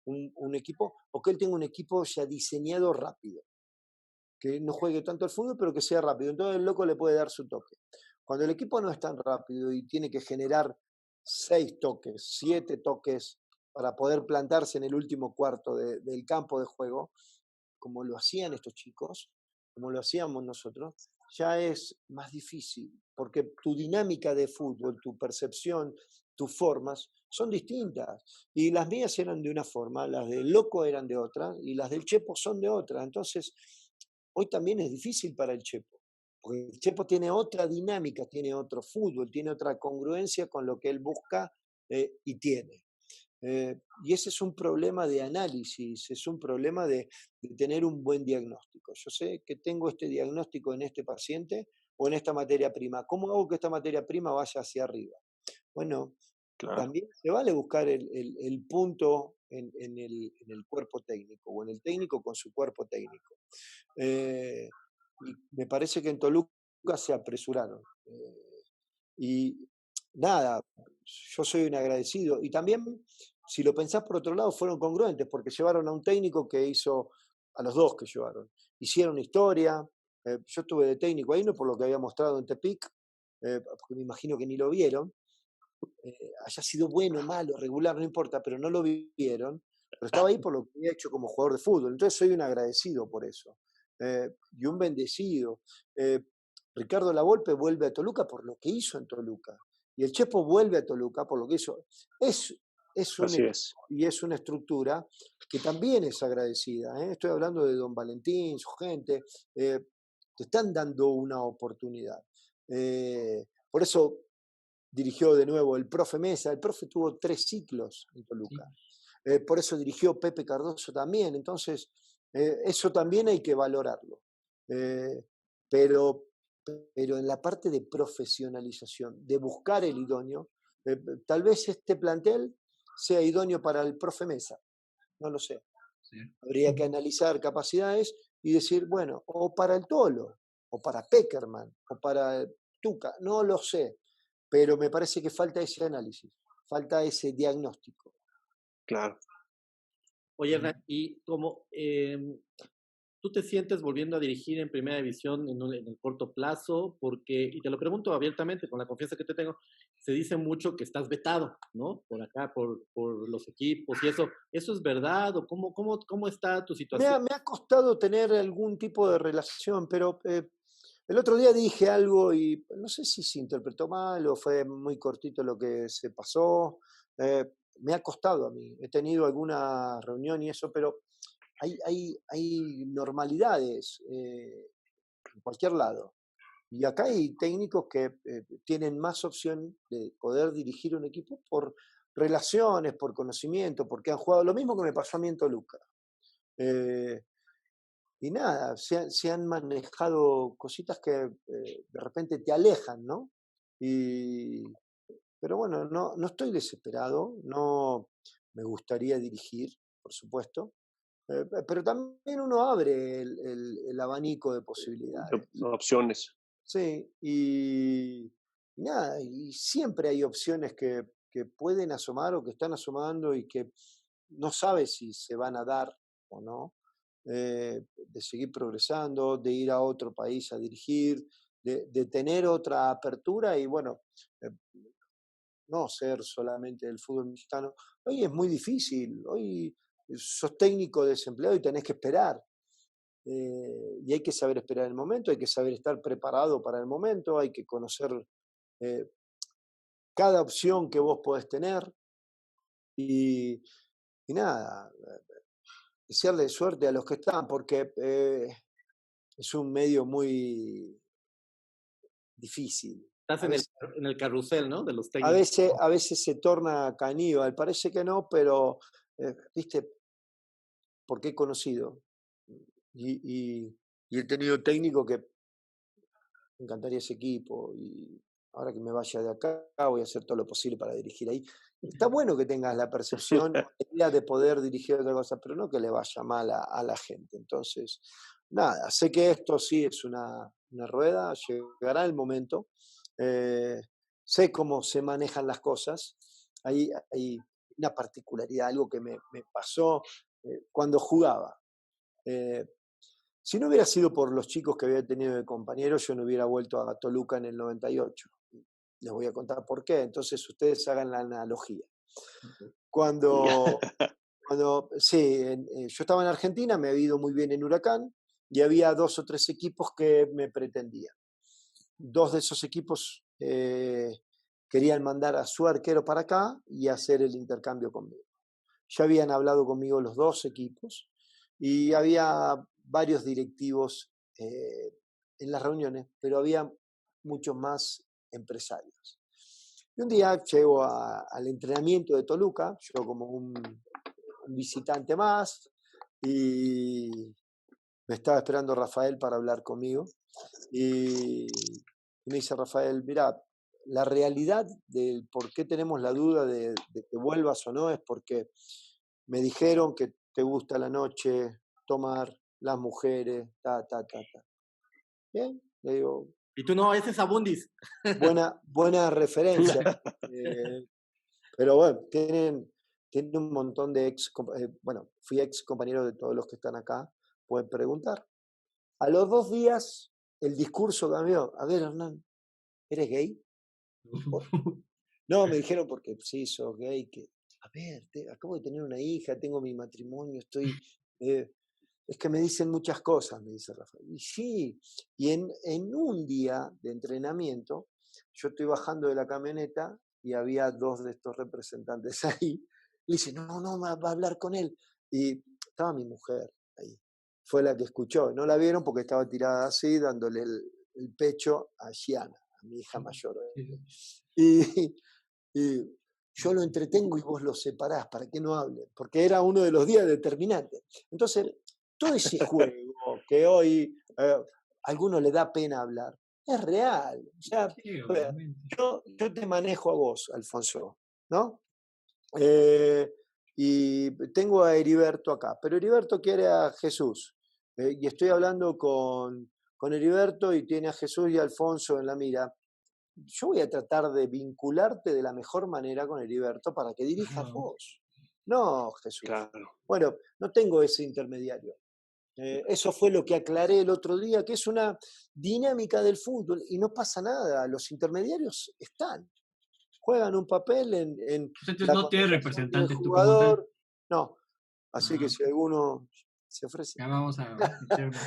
un equipo, o que él tenga un equipo ya diseñado rápido, que no juegue tanto al fútbol, pero que sea rápido. Entonces el Loco le puede dar su toque. Cuando el equipo no es tan rápido y tiene que generar 6 toques, 7 toques para poder plantarse en el último cuarto del campo de juego, como lo hacían estos chicos, como lo hacíamos nosotros, ya es más difícil, porque tu dinámica de fútbol, tu percepción, tus formas son distintas. Y las mías eran de una forma, las del Loco eran de otra, y las del Chepo son de otra. Entonces, hoy también es difícil para el Chepo, porque el Chepo tiene otra dinámica, tiene otro fútbol, tiene otra congruencia con lo que él busca y tiene. Y ese es un problema de análisis, es un problema de tener un buen diagnóstico. Yo sé que tengo este diagnóstico en este paciente o en esta materia prima. ¿Cómo hago que esta materia prima vaya hacia arriba? Bueno, claro, también se vale buscar el punto en el cuerpo técnico o en el técnico con su cuerpo técnico. Y me parece que en Toluca se apresuraron. Y nada, yo soy un agradecido. Y también, si lo pensás por otro lado, fueron congruentes, porque llevaron a un técnico que hizo, a los dos que llevaron, hicieron historia. Yo estuve de técnico ahí, no por lo que había mostrado en Tepic, porque me imagino que ni lo vieron. Haya sido bueno, malo, regular, no importa, pero no lo vieron. Pero estaba ahí por lo que había hecho como jugador de fútbol. Entonces soy un agradecido por eso. Y un bendecido. Ricardo Lavolpe vuelve a Toluca por lo que hizo en Toluca. Y el Chepo vuelve a Toluca por lo que hizo. Y es una estructura que también es agradecida. Estoy hablando de Don Valentín, su gente. Te están dando una oportunidad. Por eso dirigió de nuevo el profe Mesa. El profe tuvo 3 ciclos en Toluca. Sí. Por eso dirigió Pepe Cardoso también. Entonces, eso también hay que valorarlo. Pero en la parte de profesionalización, de buscar el idóneo, tal vez este plantel sea idóneo para el profe Mesa, no lo sé. Sí. Habría que analizar capacidades y decir, bueno, o para el Tolo, o para Peckerman, o para Tuca, no lo sé, pero me parece que falta ese análisis, falta ese diagnóstico. Claro. Oye, Hernán, y como ¿tú te sientes volviendo a dirigir en primera división en el corto plazo? Porque, y te lo pregunto abiertamente, con la confianza que te tengo, se dice mucho que estás vetado, ¿no? Por acá, por los equipos y eso. ¿Eso es verdad o cómo está tu situación? Me ha costado tener algún tipo de relación, pero el otro día dije algo y no sé si se interpretó mal o fue muy cortito lo que se pasó. me ha costado a mí. He tenido alguna reunión y eso, pero hay normalidades en cualquier lado. Y acá hay técnicos que tienen más opción de poder dirigir un equipo por relaciones, por conocimiento, porque han jugado lo mismo que me pasó a mí en Toluca. Y nada, se han manejado cositas que de repente te alejan, ¿no? Pero bueno, no estoy desesperado, no me gustaría dirigir, por supuesto, pero también uno abre el abanico de posibilidades. Opciones. Sí, y nada, y siempre hay opciones que pueden asomar o que están asomando y que no sabes si se van a dar o no, de seguir progresando, de ir a otro país a dirigir, de tener otra apertura y bueno, no ser solamente el fútbol mexicano. Hoy es muy difícil, hoy sos técnico desempleado y tenés que esperar. Y hay que saber esperar el momento, hay que saber estar preparado para el momento, hay que conocer cada opción que vos podés tener y nada, desearle suerte a los que están, porque es un medio muy difícil. Estás en el carrusel, ¿no? De los A técnicos. veces se torna caníbal, parece que no, pero, viste, porque he conocido y he tenido técnico que me encantaría ese equipo y ahora que me vaya de acá voy a hacer todo lo posible para dirigir ahí. Está bueno que tengas la percepción, la idea de poder dirigir otra cosa, pero no que le vaya mal a la gente. Entonces, nada, sé que esto sí es una rueda, llegará el momento, sé cómo se manejan las cosas, hay una particularidad, algo que me pasó cuando jugaba. Si no hubiera sido por los chicos que había tenido de compañeros, yo no hubiera vuelto a Toluca en el 98. Les voy a contar por qué. Entonces ustedes hagan la analogía. Cuando sí, yo estaba en Argentina, me había ido muy bien en Huracán y había 2 o 3 equipos que me pretendían. 2 de esos equipos querían mandar a su arquero para acá y hacer el intercambio conmigo. Ya habían hablado conmigo los 2 equipos y había varios directivos en las reuniones, pero había muchos más empresarios. Y un día llego al entrenamiento de Toluca, yo como un visitante más, y me estaba esperando Rafael para hablar conmigo, y me dice Rafael, mira, la realidad del por qué tenemos la duda de que vuelvas o no es porque me dijeron que te gusta la noche, tomar, las mujeres, ta. Bien, le digo. Y tú no, ese es Abundis. Buena referencia. Pero bueno, tienen un montón de fui ex compañero de todos los que están acá, pueden preguntar. A los 2 días, el discurso cambió. A ver, Hernán, ¿eres gay? No, me dijeron porque sí, sos gay, que, a ver, acabo de tener una hija, tengo mi matrimonio, estoy... es que me dicen muchas cosas, me dice Rafael. Y sí, y en un día de entrenamiento, yo estoy bajando de la camioneta y había 2 de estos representantes ahí. Le dice, no, va a hablar con él. Y estaba mi mujer ahí. Fue la que escuchó. No la vieron porque estaba tirada así, dándole el pecho a Gianna, a mi hija mayor. Y yo lo entretengo y vos lo separás para que no hable, porque era uno de los días determinantes. Entonces, todo ese juego que hoy a alguno le da pena hablar, es real. O sea, yo te manejo a vos, Alfonso, ¿no? Y tengo a Heriberto acá, pero Heriberto quiere a Jesús. Y estoy hablando con Heriberto y tiene a Jesús y a Alfonso en la mira. Yo voy a tratar de vincularte de la mejor manera con Heriberto para que dirijas vos. No, Jesús. Claro. Bueno, no tengo ese intermediario. Eso fue lo que aclaré el otro día, que es una dinámica del fútbol y no pasa nada. Los intermediarios están. Juegan un papel en entonces no tiene representante del jugador. No. Así que Ah. si alguno se ofrece. Ya vamos a meternos.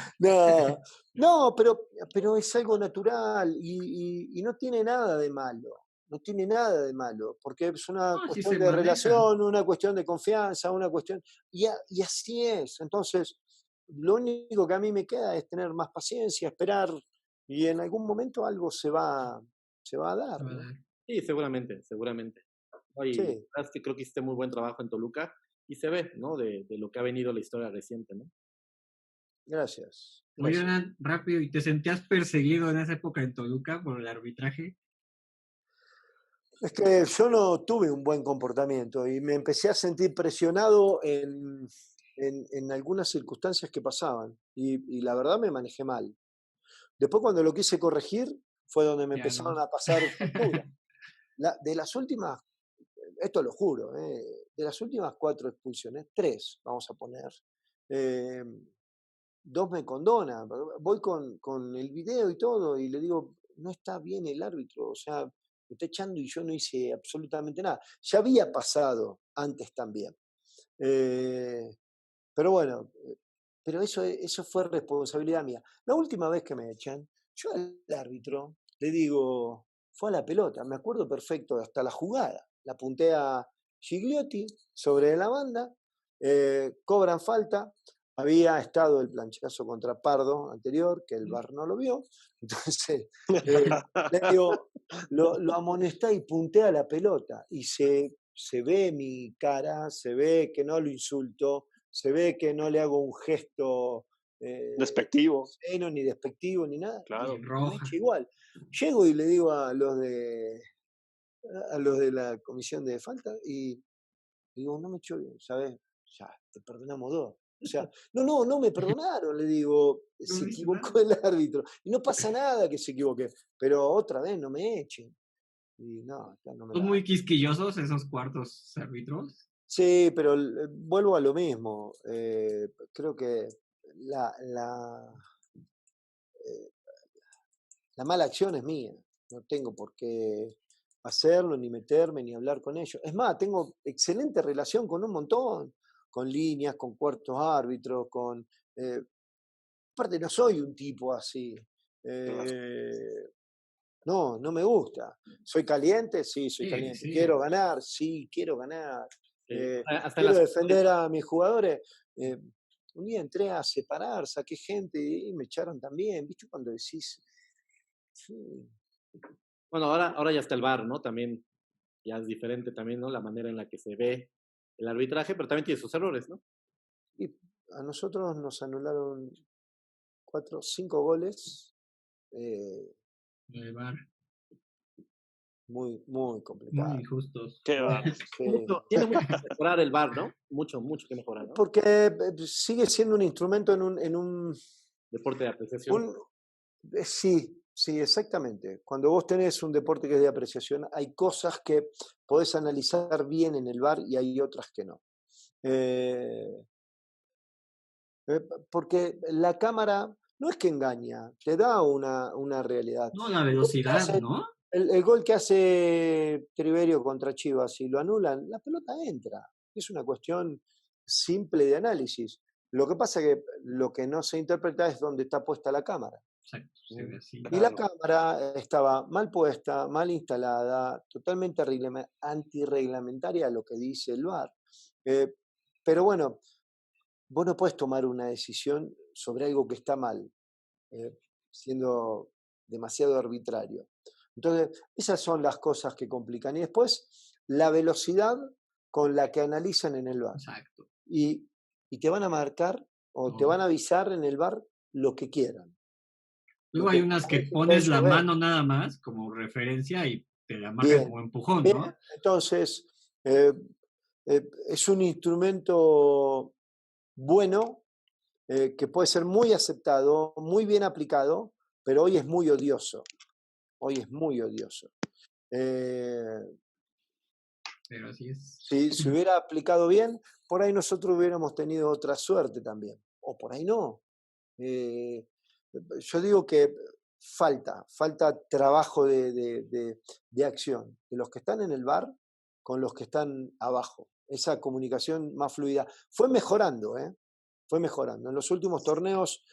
No, pero es algo natural y no tiene nada de malo. no tiene nada de malo, porque es una No, sí cuestión se de maneja. relación, una cuestión de confianza, una cuestión, y así es. Entonces, lo único que a mí me queda es tener más paciencia, esperar, y en algún momento algo se va a dar, ¿no? Sí, seguramente, seguramente. Y Sí. la verdad es que creo que hiciste muy buen trabajo en Toluca y se ve, ¿no? De lo que ha venido la historia reciente, ¿no? Gracias. Oye, Gracias. Hernán, rápido, ¿y te sentías perseguido en esa época en Toluca por el arbitraje? Es que yo no tuve un buen comportamiento y me empecé a sentir presionado en algunas circunstancias que pasaban y la verdad me manejé mal. Después cuando lo quise corregir fue donde me Ya empezaron no. a pasar factura. De las últimas, esto lo juro, de las últimas 4 expulsiones, 3 vamos a poner, eh, 2 me condonan. Voy con el video y todo y le digo, no está bien el árbitro, o sea, me está echando y yo no hice absolutamente nada. Ya había pasado antes también. Eh, pero bueno, pero eso fue responsabilidad mía. La última vez que me echan, yo al árbitro le digo, fue a la pelota, me acuerdo perfecto hasta la jugada. La apunté a Gigliotti sobre la banda, cobran falta. Había estado el planchazo contra Pardo anterior, que el VAR no lo vio. Entonces, le digo, lo amonesté y punté a la pelota. Y se ve mi cara, se ve que no lo insulto, se ve que no le hago un gesto Despectivo. obsceno, ni despectivo, ni nada. Claro. Y me Roja. echa igual. Llego y le digo a los de la comisión de falta y digo, no me echó bien, ¿sabes? Ya, te perdonamos 2. O sea, no me perdonaron, le digo, No se hice equivocó nada. el árbitro. Y no pasa nada que se equivoque, pero otra vez no me echen. Y no, ya no me Son la. muy quisquillosos esos cuartos árbitros. Sí, pero vuelvo a lo mismo. Creo que la, la, eh, la mala acción es mía. No tengo por qué hacerlo, ni meterme, ni hablar con ellos. Es más, tengo excelente relación con un montón, con líneas, con cuartos árbitros, con... aparte, no soy un tipo así. No me gusta. ¿Soy caliente? Sí, soy Sí, caliente. sí. ¿Quiero ganar? Sí, quiero ganar. Hasta en ¿Quiero las defender a mis jugadores? Un día entré a separar, saqué gente y me echaron también. ¿Viste cuando decís? Sí. Bueno, ahora ya está el VAR, ¿no? También ya es diferente también, ¿no? La manera en la que se ve el arbitraje, pero también tiene sus errores, ¿no? Y a nosotros nos anularon 5 goles. El VAR. Muy Muy complicado. injustos. Qué va. Sí. Tiene mucho que mejorar el VAR, ¿no? Mucho que mejorar, ¿no? Porque sigue siendo un instrumento en un Deporte de apreciación. Sí, exactamente. Cuando vos tenés un deporte que es de apreciación, hay cosas que podés analizar bien en el VAR y hay otras que no. Eh, porque la cámara no es que engaña, te da una realidad. No, la El gol que velocidad, hace, ¿no? el gol que hace Triverio contra Chivas, si lo anulan, la pelota entra. Es una cuestión simple de análisis. Lo que pasa es que lo que no se interpreta es dónde está puesta la cámara. Exacto, se ve así. Y la Claro. cámara estaba mal puesta, mal instalada, totalmente antirreglamentaria a lo que dice el VAR. Pero bueno, vos no puedes tomar una decisión sobre algo que está mal, siendo demasiado arbitrario. Entonces, esas son las cosas que complican. Y después, la velocidad con la que analizan en el VAR. Exacto. Y te van a marcar o te Todo. van a avisar en el VAR lo que quieran. Luego Lo hay que unas que quieran que pones la ellos ven. mano nada más como referencia y te la marcan Bien, como empujón, bien. ¿no? Entonces, es un instrumento bueno que puede ser muy aceptado, muy bien aplicado, pero hoy es muy odioso. Hoy es muy odioso. Pero así es. Si se hubiera aplicado bien, por ahí nosotros hubiéramos tenido otra suerte también. O por ahí no. Yo digo que falta trabajo de acción de los que están en el bar con los que están abajo. Esa comunicación más fluida. Fue mejorando, fue mejorando. En los últimos torneos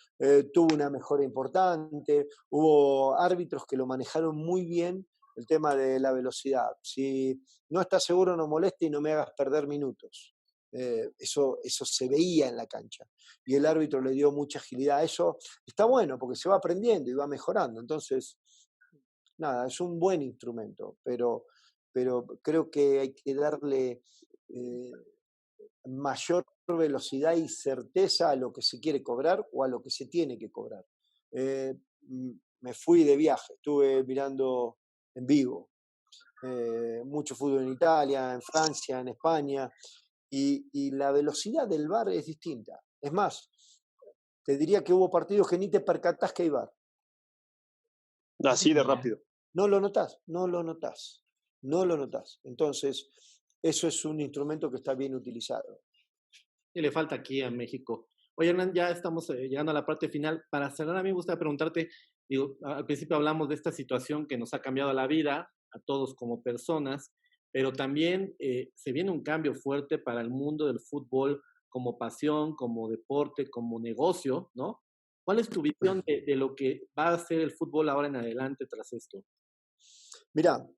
tuvo una mejora importante, hubo árbitros que lo manejaron muy bien el tema de la velocidad. Si no estás seguro, no moleste y no me hagas perder minutos. Eso se veía en la cancha. Y el árbitro le dio mucha agilidad. Eso está bueno porque se va aprendiendo y va mejorando. Entonces, nada, es un buen instrumento, pero creo que hay que darle mayor velocidad y certeza a lo que se quiere cobrar o a lo que se tiene que cobrar. Me fui de viaje, estuve mirando en vivo mucho fútbol en Italia, en Francia, en España, y la velocidad del VAR es distinta. Es más, te diría que hubo partidos que ni te percatás que hay VAR. Así de rápido. No lo notás. Entonces, eso es un instrumento que está bien utilizado. Y le falta aquí a México. Oye, Hernán, ya estamos llegando a la parte final. Para cerrar, a mí me gusta preguntarte, digo, al principio hablamos de esta situación que nos ha cambiado la vida, a todos como personas, pero también se viene un cambio fuerte para el mundo del fútbol como pasión, como deporte, como negocio, ¿no? ¿Cuál es tu visión de lo que va a ser el fútbol ahora en adelante tras esto? Mirá,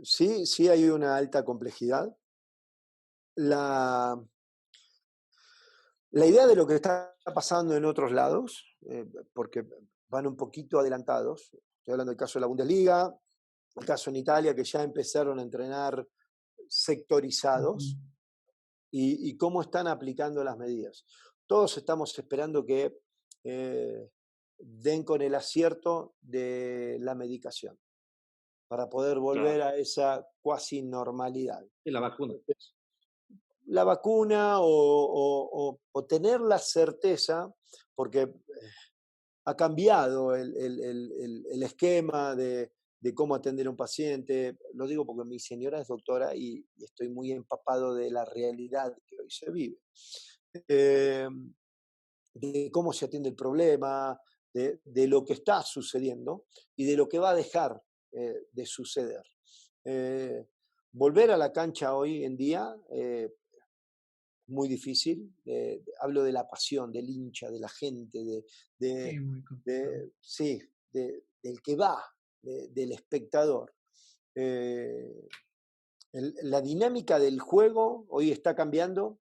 sí hay una alta complejidad. La idea de lo que está pasando en otros lados, porque van un poquito adelantados, estoy hablando del caso de la Bundesliga, el caso en Italia, que ya empezaron a entrenar sectorizados, y cómo están aplicando las medidas. Todos estamos esperando que den con el acierto de la medicación para poder volver a esa cuasi normalidad. Y la vacuna. La vacuna o tener la certeza, porque ha cambiado el esquema de cómo atender a un paciente. Lo digo porque mi señora es doctora y estoy muy empapado de la realidad que hoy se vive. De cómo se atiende el problema, de lo que está sucediendo y de lo que va a dejar de suceder. Volver a la cancha hoy en día muy difícil. Hablo de la pasión, del hincha, de la gente, del que va, del espectador. La dinámica del juego hoy está cambiando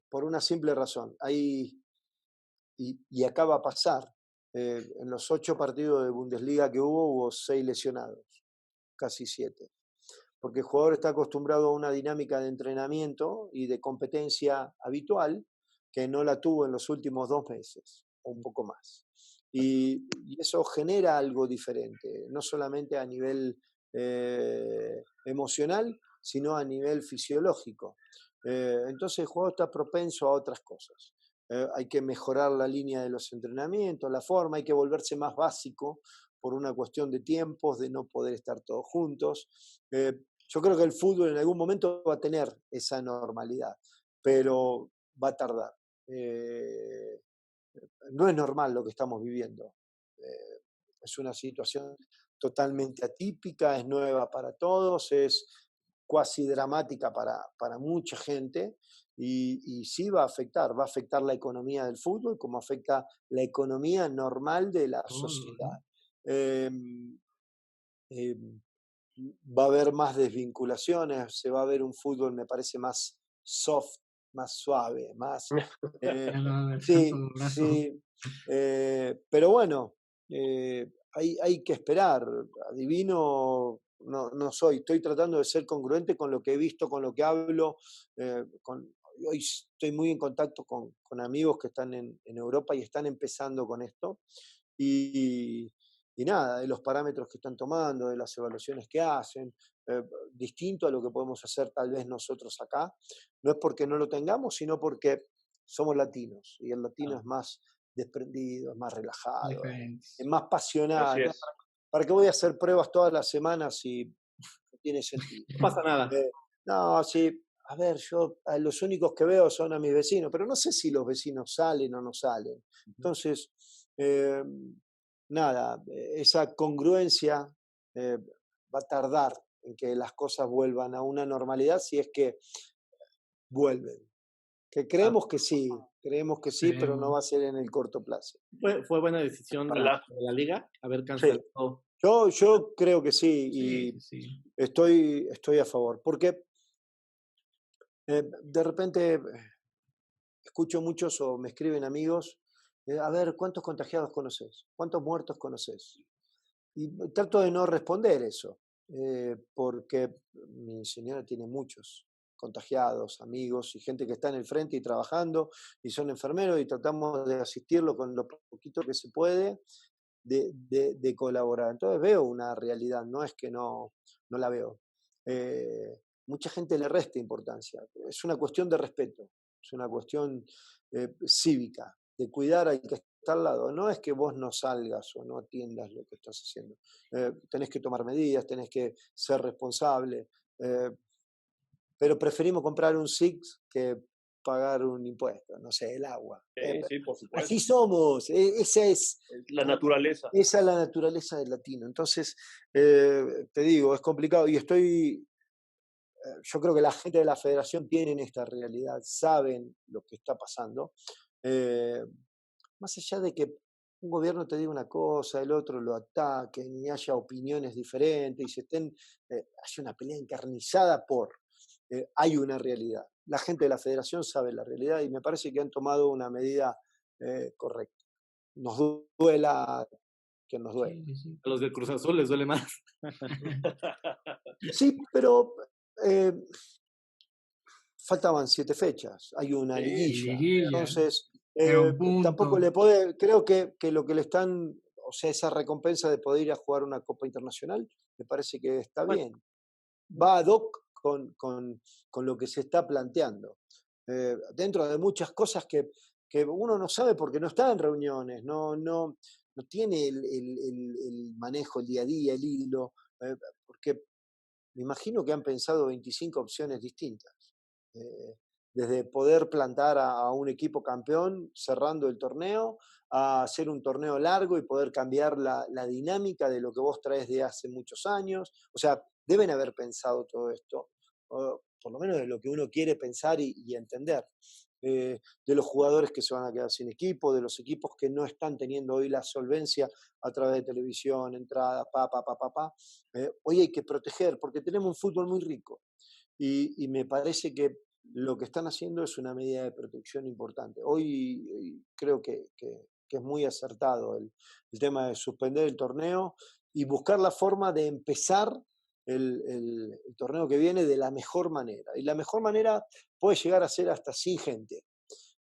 por una simple razón. Y acá va a pasar. En los 8 partidos de Bundesliga que hubo 6 lesionados, casi 7. Porque el jugador está acostumbrado a una dinámica de entrenamiento y de competencia habitual que no la tuvo en los últimos 2 meses, o un poco más. Y eso genera algo diferente, no solamente a nivel emocional, sino a nivel fisiológico. Entonces el jugador está propenso a otras cosas. Hay que mejorar la línea de los entrenamientos, la forma, hay que volverse más básico por una cuestión de tiempos, de no poder estar todos juntos. Yo creo que el fútbol en algún momento va a tener esa normalidad, pero va a tardar. No es normal lo que estamos viviendo. Es una situación totalmente atípica, es nueva para todos, es cuasi dramática para mucha gente y sí va a afectar la economía del fútbol como afecta la economía normal de la sociedad. Va a haber más desvinculaciones, se va a ver un fútbol, me parece, más soft, más suave, más... sí. Pero bueno, hay que esperar. Adivino, no soy. Estoy tratando de ser congruente con lo que he visto, con lo que hablo. Hoy estoy muy en contacto con amigos que están en Europa y están empezando con esto. Y nada, de los parámetros que están tomando, de las evaluaciones que hacen, distinto a lo que podemos hacer tal vez nosotros acá. No es porque no lo tengamos, sino porque somos latinos y el latino es más desprendido, es más relajado, es más pasional. ¿No? ¿Para qué voy a hacer pruebas todas las semanas si no tiene sentido? No pasa nada. No, sí. A ver, yo a los únicos que veo son a mis vecinos, pero no sé si los vecinos salen o no salen. Entonces, nada, esa congruencia va a tardar en que las cosas vuelvan a una normalidad si es que vuelven. Que creemos que sí, pero no va a ser en el corto plazo. Fue buena decisión de la liga haber cancelado Yo creo que sí, y Sí. estoy a favor, porque de repente escucho muchos o me escriben amigos, a ver, ¿cuántos contagiados conoces? ¿Cuántos muertos conoces? Y trato de no responder eso, porque mi señora tiene muchos contagiados, amigos y gente que está en el frente y trabajando y son enfermeros y tratamos de asistirlo con lo poquito que se puede, de colaborar. Entonces veo una realidad, no es que no la veo. Mucha gente le resta importancia. Es una cuestión de respeto, es una cuestión cívica, de cuidar al que está al lado. No es que vos no salgas o no atiendas lo que estás haciendo. Tenés que tomar medidas, tenés que ser responsable, pero preferimos comprar un Six que pagar un impuesto, no sé, el agua. Sí, por supuesto. Así somos, esa es La naturaleza. esa es la naturaleza del latino. Entonces, te digo, es complicado y yo creo que la gente de la federación tienen esta realidad, saben lo que está pasando. Más allá de que un gobierno te diga una cosa, el otro lo ataquen y haya opiniones diferentes y haya una pelea encarnizada hay una realidad. La gente de la federación sabe la realidad y me parece que han tomado una medida correcta. Nos duela que nos duele. Sí. A los del Cruz Azul les duele más. Sí, pero faltaban 7 fechas, hay una liguilla. Liguilla. Entonces, Era un punto. tampoco creo que lo que le están, o sea, esa recompensa de poder ir a jugar una Copa Internacional, me parece que está bien. Va ad hoc con lo que se está planteando. Dentro de muchas cosas que uno no sabe porque no está en reuniones, no tiene el manejo, el día a día, el hilo, porque me imagino que han pensado 25 opciones distintas. Desde poder plantar a un equipo campeón cerrando el torneo, a hacer un torneo largo y poder cambiar la dinámica de lo que vos traes de hace muchos años. O sea, deben haber pensado todo esto, por lo menos de lo que uno quiere pensar y entender. De los jugadores que se van a quedar sin equipo, de los equipos que no están teniendo hoy la solvencia a través de televisión, entradas, hoy hay que proteger porque tenemos un fútbol muy rico y me parece que lo que están haciendo es una medida de protección importante. Hoy creo que es muy acertado el tema de suspender el torneo y buscar la forma de empezar el torneo que viene de la mejor manera. Y la mejor manera puede llegar a ser hasta sin gente,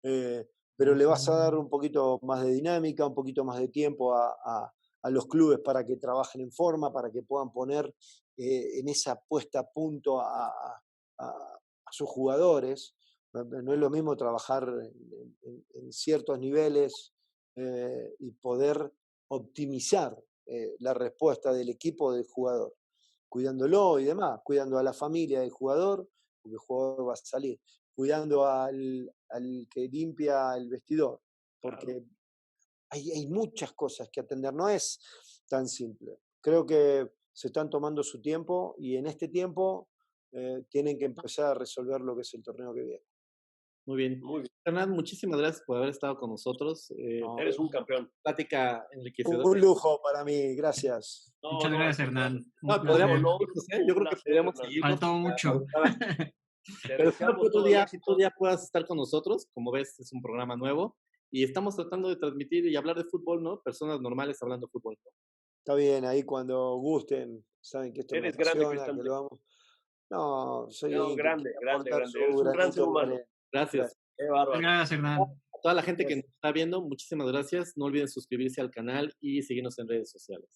pero le vas a dar un poquito más de dinámica, un poquito más de tiempo a los clubes para que trabajen en forma, para que puedan poner en esa puesta a punto a sus jugadores. No es lo mismo trabajar en ciertos niveles y poder optimizar la respuesta del equipo del jugador, cuidándolo y demás, cuidando a la familia del jugador, porque el jugador va a salir, cuidando al que limpia el vestidor, porque hay muchas cosas que atender, no es tan simple. Creo que se están tomando su tiempo y en este tiempo tienen que empezar a resolver lo que es el torneo que viene. Muy bien. Hernán, muchísimas gracias por haber estado con nosotros. Eres un campeón. Plática enriquecedora. Un lujo para mí, gracias. Muchas gracias, Hernán. Podríamos, yo creo que podríamos seguir. Faltó mucho. Pero espero que otro día puedas estar con nosotros. Como ves, es un programa nuevo y estamos tratando de transmitir y hablar de fútbol, ¿no? Personas normales hablando de fútbol, ¿no? Está bien, ahí cuando gusten, saben que esto Eres me apasiona, grande, que lo vamos. No, soy grande. Eres un gran granito ser humano. Gracias. Qué bárbaro. Gracias, Hernán. A toda la gente que nos está viendo, muchísimas gracias. No olviden suscribirse al canal y seguirnos en redes sociales.